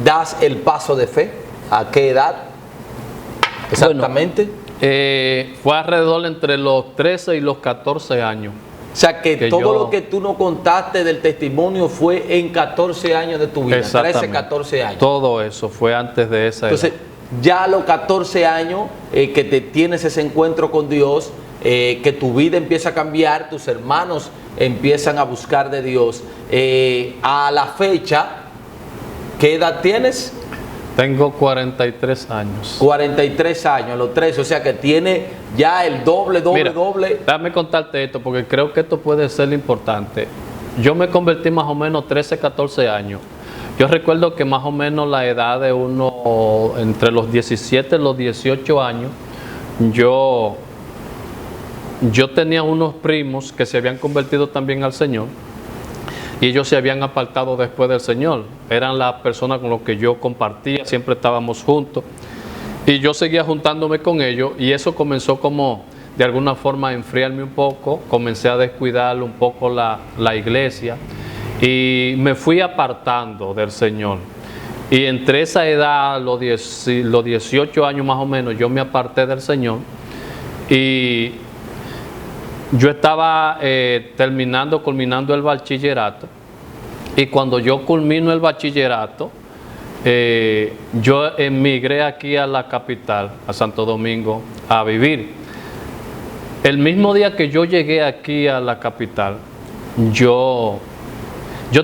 das el paso de fe? ¿A qué edad exactamente? Bueno, fue alrededor entre los 13 y los 14 años. O sea, que todo lo que tú nos contaste del testimonio fue en 14 años de tu vida, 13, 14 años. Todo eso fue antes de esa edad. Entonces, ya a los 14 años que te tienes ese encuentro con Dios, que tu vida empieza a cambiar, tus hermanos empiezan a buscar de Dios. A la fecha, ¿qué edad tienes? Tengo 43 años. 43 años, a los 13, o sea que tiene ya el doble. Mira, déjame contarte esto porque creo que esto puede ser importante. Yo me convertí más o menos 13, 14 años. Yo recuerdo que más o menos la edad de uno, entre los 17 y los 18 años, yo tenía unos primos que se habían convertido también al Señor y ellos se habían apartado después del Señor. Eran las personas con las que yo compartía, siempre estábamos juntos y yo seguía juntándome con ellos y eso comenzó como de alguna forma a enfriarme un poco, comencé a descuidar un poco la iglesia y me fui apartando del Señor. Y entre esa edad, los 18 años más o menos, yo me aparté del Señor y yo estaba culminando el bachillerato y cuando yo culmino el bachillerato, yo emigré aquí a la capital, a Santo Domingo, a vivir. El mismo día que yo llegué aquí a la capital, yo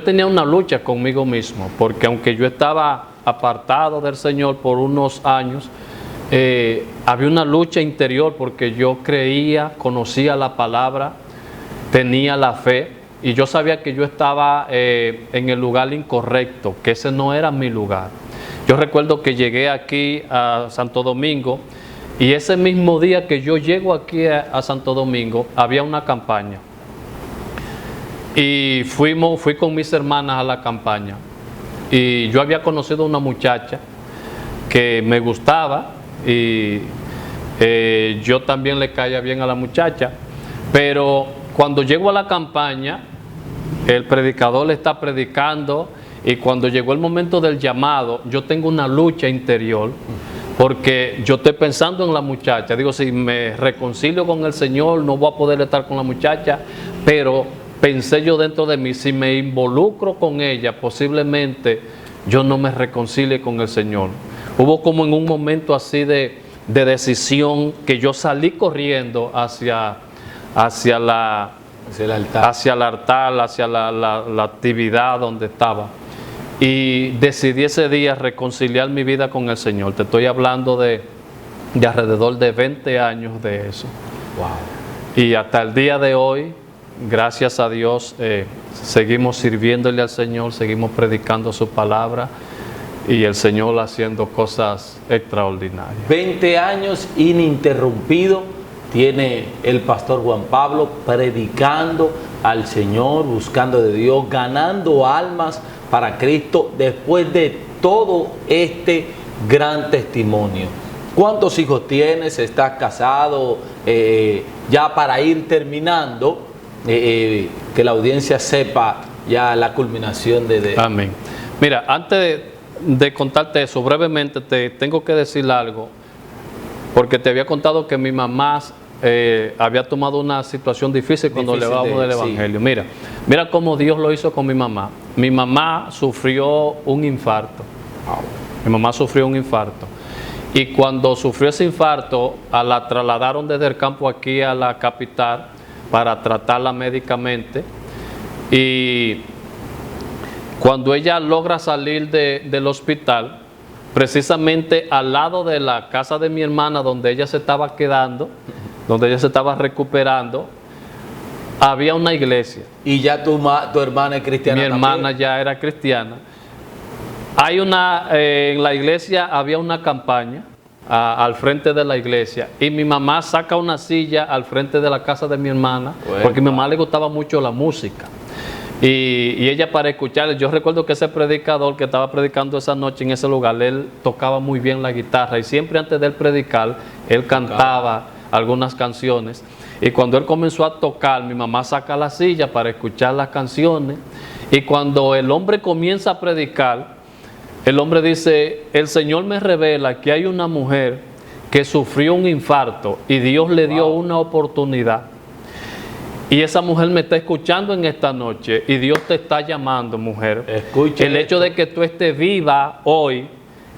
tenía una lucha conmigo mismo, porque aunque yo estaba apartado del Señor por unos años, había una lucha interior porque yo creía, conocía la palabra, tenía la fe y yo sabía que yo estaba en el lugar incorrecto, que ese no era mi lugar. Yo recuerdo que llegué aquí a Santo Domingo y ese mismo día que yo llego aquí a Santo Domingo había una campaña y fui con mis hermanas a la campaña y yo había conocido a una muchacha que me gustaba y yo también le caía bien a la muchacha, pero cuando llego a la campaña el predicador le está predicando y cuando llegó el momento del llamado yo tengo una lucha interior porque yo estoy pensando en la muchacha, digo, si me reconcilio con el Señor no voy a poder estar con la muchacha, pero pensé yo dentro de mí, si me involucro con ella posiblemente yo no me reconcilie con el Señor. Hubo como en un momento así de decisión que yo salí corriendo hacia el altar, hacia la actividad donde estaba. Y decidí ese día reconciliar mi vida con el Señor. Te estoy hablando de alrededor de 20 años de eso. Wow. Y hasta el día de hoy, gracias a Dios, seguimos sirviéndole al Señor, seguimos predicando su palabra. Y el Señor haciendo cosas extraordinarias. 20 años ininterrumpido tiene el pastor Juan Pablo predicando al Señor, buscando de Dios, ganando almas para Cristo después de todo este gran testimonio. ¿Cuántos hijos tienes? ¿Estás casado? Ya para ir terminando, que la audiencia sepa ya la culminación de... Amén. Mira, antes de contarte eso, brevemente te tengo que decir algo, porque te había contado que mi mamá había tomado una situación difícil cuando le hablábamos del Evangelio. Sí. Mira cómo Dios lo hizo con mi mamá. Mi mamá sufrió un infarto. Mi mamá sufrió un infarto. Y cuando sufrió ese infarto, la trasladaron desde el campo aquí a la capital para tratarla médicamente. Y cuando ella logra salir del hospital, precisamente al lado de la casa de mi hermana, donde ella se estaba quedando, donde ella se estaba recuperando, había una iglesia. ¿Y ya tu hermana es cristiana? Mi hermana ya era cristiana. En la iglesia había una campaña al frente de la iglesia y mi mamá saca una silla al frente de la casa de mi hermana, porque a mi mamá le gustaba mucho la música. Y ella para escuchar, yo recuerdo que ese predicador que estaba predicando esa noche en ese lugar, él tocaba muy bien la guitarra y siempre antes de él predicar, él cantaba algunas canciones. Y cuando él comenzó a tocar, mi mamá saca la silla para escuchar las canciones. Y cuando el hombre comienza a predicar, el hombre dice, el Señor me revela que hay una mujer que sufrió un infarto y Dios le dio una oportunidad. Y esa mujer me está escuchando en esta noche y Dios te está llamando, mujer. Escuche el hecho de que tú estés viva hoy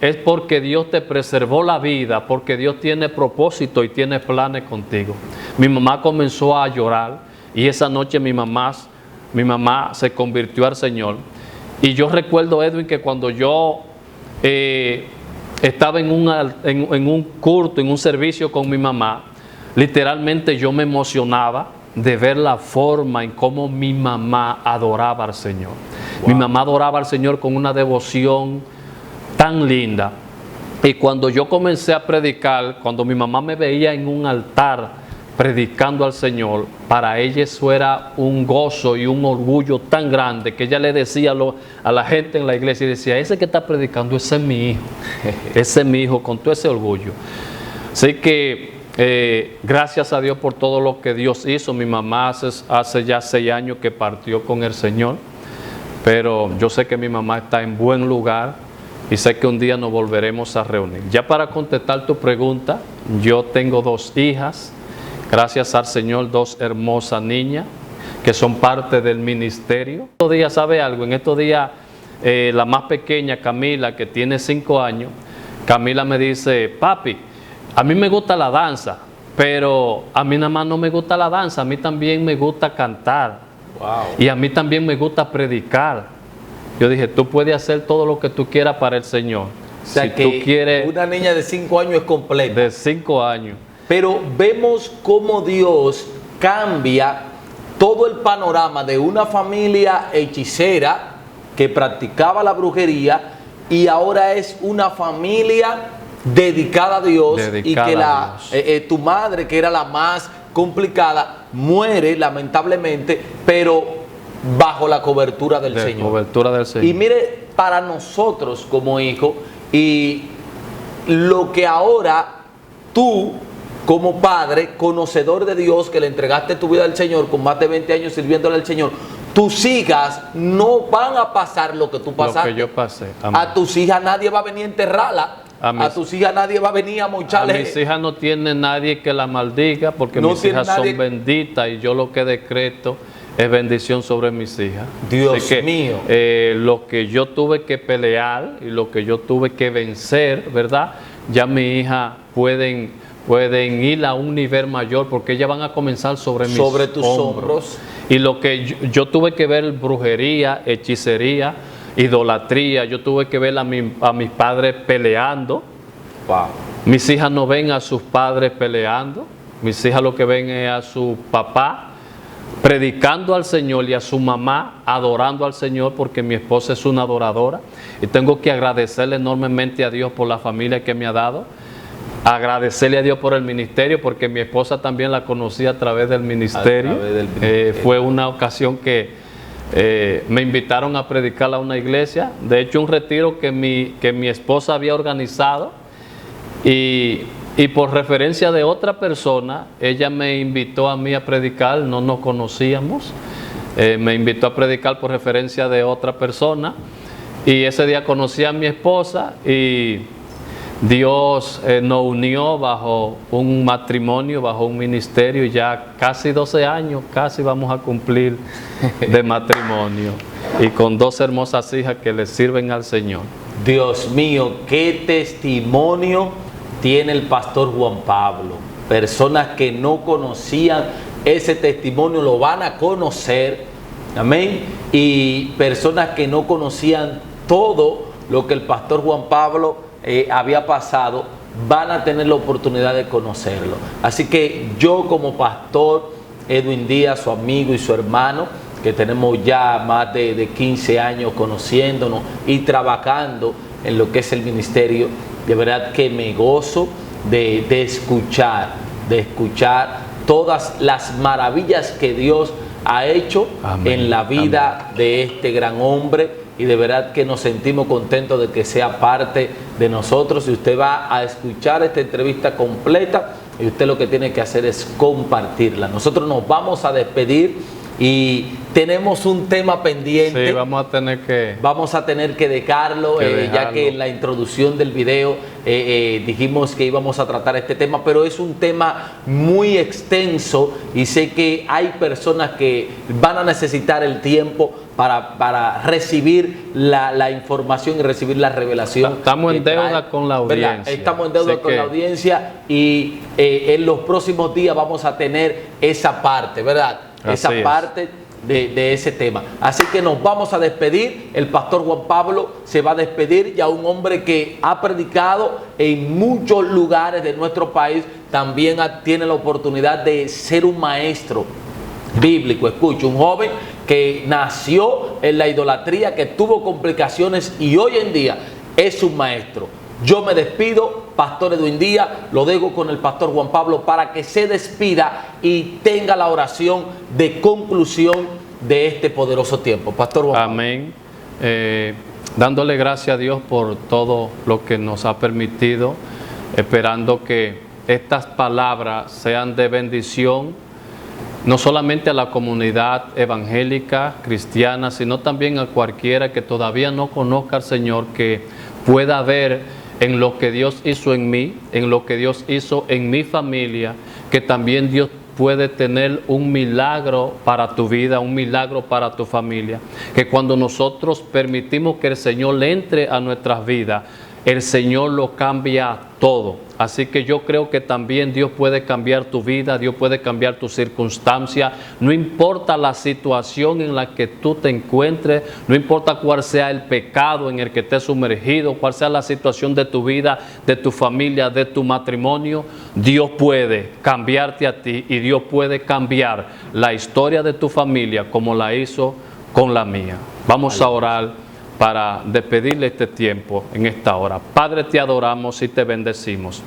es porque Dios te preservó la vida, porque Dios tiene propósito y tiene planes contigo. Mi mamá comenzó a llorar y esa noche mi mamá se convirtió al Señor. Y yo recuerdo, Edwin, que cuando yo estaba en un culto, en un servicio con mi mamá, literalmente yo me emocionaba de ver la forma en cómo mi mamá adoraba al Señor. Wow. Mi mamá adoraba al Señor con una devoción tan linda. Y cuando yo comencé a predicar, cuando mi mamá me veía en un altar predicando al Señor, para ella eso era un gozo y un orgullo tan grande que ella le decía a la gente en la iglesia, y decía, ese que está predicando, ese es mi hijo, ese es mi hijo, con todo ese orgullo. Así que gracias a Dios por todo lo que Dios hizo. Mi mamá hace ya 6 años que partió con el Señor, pero yo sé que mi mamá está en buen lugar y sé que un día nos volveremos a reunir. Ya para contestar tu pregunta, yo tengo 2 hijas, gracias al Señor, 2 hermosas niñas que son parte del ministerio. Estos días, ¿sabe algo? En estos días, la más pequeña, Camila, que tiene 5 años, Camila me dice, papi, a mí me gusta la danza, pero a mí nada más no me gusta la danza, a mí también me gusta cantar. Wow. Y a mí también me gusta predicar. Yo dije, tú puedes hacer todo lo que tú quieras para el Señor. O sea, si que tú quieres, una niña de 5 años es completa. de 5 años. Pero vemos cómo Dios cambia todo el panorama de una familia hechicera que practicaba la brujería y ahora es una familia dedicada a Dios, dedicada y que tu madre, que era la más complicada, muere lamentablemente, pero bajo la cobertura del Señor. Cobertura del Señor. Y mire, para nosotros como hijos, y lo que ahora tú como padre, conocedor de Dios, que le entregaste tu vida al Señor con más de 20 años sirviéndole al Señor, tus hijas no van a pasar lo que tú pasaste. Lo que yo pasé. Amén. A tus hijas nadie va a venir a enterrarla. A tus hijas nadie va a venir a mocharle. A mis hijas no tiene nadie que la maldiga, porque no, mis hijas son benditas y yo lo que decreto es bendición sobre mis hijas. Dios mío. Lo que yo tuve que pelear y lo que yo tuve que vencer, ¿verdad? Ya mis hijas pueden ir a un nivel mayor porque ellas van a comenzar sobre tus hombros. Y lo que yo tuve que ver, brujería, hechicería, idolatría, yo tuve que ver a mis padres peleando. Wow. Mis hijas no ven a sus padres peleando, mis hijas lo que ven es a su papá predicando al Señor y a su mamá adorando al Señor, porque mi esposa es una adoradora y tengo que agradecerle enormemente a Dios por la familia que me ha dado. Agradecerle a Dios por el ministerio, porque mi esposa también la conocí a través del ministerio. Fue una ocasión que me invitaron a predicar a una iglesia, de hecho un retiro que mi esposa había organizado, y por referencia de otra persona, ella me invitó a mí a predicar, no nos conocíamos, me invitó a predicar por referencia de otra persona, y ese día conocí a mi esposa y Dios nos unió bajo un matrimonio, bajo un ministerio, ya casi 12 años, casi vamos a cumplir de matrimonio, y con 2 hermosas hijas que le sirven al Señor. Dios mío, qué testimonio tiene el pastor Juan Pablo. Personas que no conocían ese testimonio lo van a conocer, amén, y personas que no conocían todo lo que el pastor Juan Pablo había pasado, van a tener la oportunidad de conocerlo. Así que yo como pastor Edwin Díaz, su amigo y su hermano, que tenemos ya más de 15 años conociéndonos y trabajando en lo que es el ministerio, de verdad que me gozo de escuchar todas las maravillas que Dios ha hecho en la vida de este gran hombre, y de verdad que nos sentimos contentos de que sea parte de nosotros. Y usted va a escuchar esta entrevista completa y usted lo que tiene que hacer es compartirla. Nosotros nos vamos a despedir y tenemos un tema pendiente. Sí, vamos a tener que dejarlo, ya que en la introducción del video dijimos que íbamos a tratar este tema, pero es un tema muy extenso y sé que hay personas que van a necesitar el tiempo para recibir la información y recibir la revelación. Estamos en deuda con la audiencia. ¿Verdad? Estamos en deuda con la audiencia y en los próximos días vamos a tener esa parte, ¿verdad? Esa parte de ese tema. Así que nos vamos a despedir. El pastor Juan Pablo se va a despedir, ya un hombre que ha predicado en muchos lugares de nuestro país. También tiene la oportunidad de ser un maestro bíblico. Escucha, un joven que nació en la idolatría, que tuvo complicaciones y hoy en día es un maestro. Yo me despido, Pastor Edwin Díaz, lo dejo con el pastor Juan Pablo para que se despida y tenga la oración de conclusión de este poderoso tiempo. Pastor Juan Pablo. Amén. Dándole gracias a Dios por todo lo que nos ha permitido, esperando que estas palabras sean de bendición, no solamente a la comunidad evangélica, cristiana, sino también a cualquiera que todavía no conozca al Señor, que pueda ver en lo que Dios hizo en mí, en lo que Dios hizo en mi familia, que también Dios puede tener un milagro para tu vida, un milagro para tu familia, que cuando nosotros permitimos que el Señor le entre a nuestras vidas, el Señor lo cambia todo. Así que yo creo que también Dios puede cambiar tu vida, Dios puede cambiar tu circunstancia. No importa la situación en la que tú te encuentres, no importa cuál sea el pecado en el que estés sumergido, cuál sea la situación de tu vida, de tu familia, de tu matrimonio, Dios puede cambiarte a ti y Dios puede cambiar la historia de tu familia como la hizo con la mía. Vamos a orar para despedirle este tiempo en esta hora. Padre, te adoramos y te bendecimos.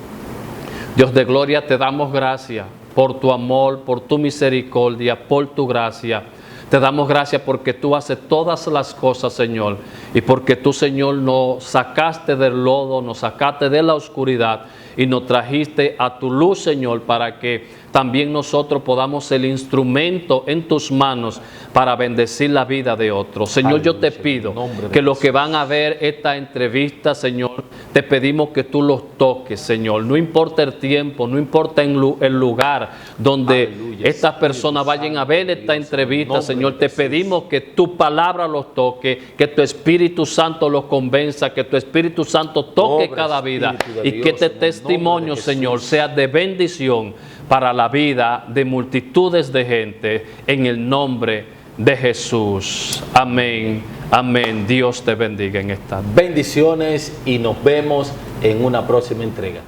Dios de gloria, te damos gracias por tu amor, por tu misericordia, por tu gracia. Te damos gracias porque tú haces todas las cosas, Señor, y porque tú, Señor, nos sacaste del lodo, nos sacaste de la oscuridad y nos trajiste a tu luz, Señor, para que también nosotros podamos ser el instrumento en tus manos para bendecir la vida de otros. Señor, yo te pido que los que van a ver esta entrevista, Señor, te pedimos que tú los toques, Señor. No importa el tiempo, no importa el lugar donde estas personas vayan a ver esta entrevista, Señor. Te pedimos que tu palabra los toque, que tu Espíritu Santo los convenza, que tu Espíritu Santo toque cada vida y que este testimonio, Señor, sea de bendición para la vida de multitudes de gente, en el nombre de Jesús. Amén, amén. Dios te bendiga en esta. Bendiciones y nos vemos en una próxima entrega.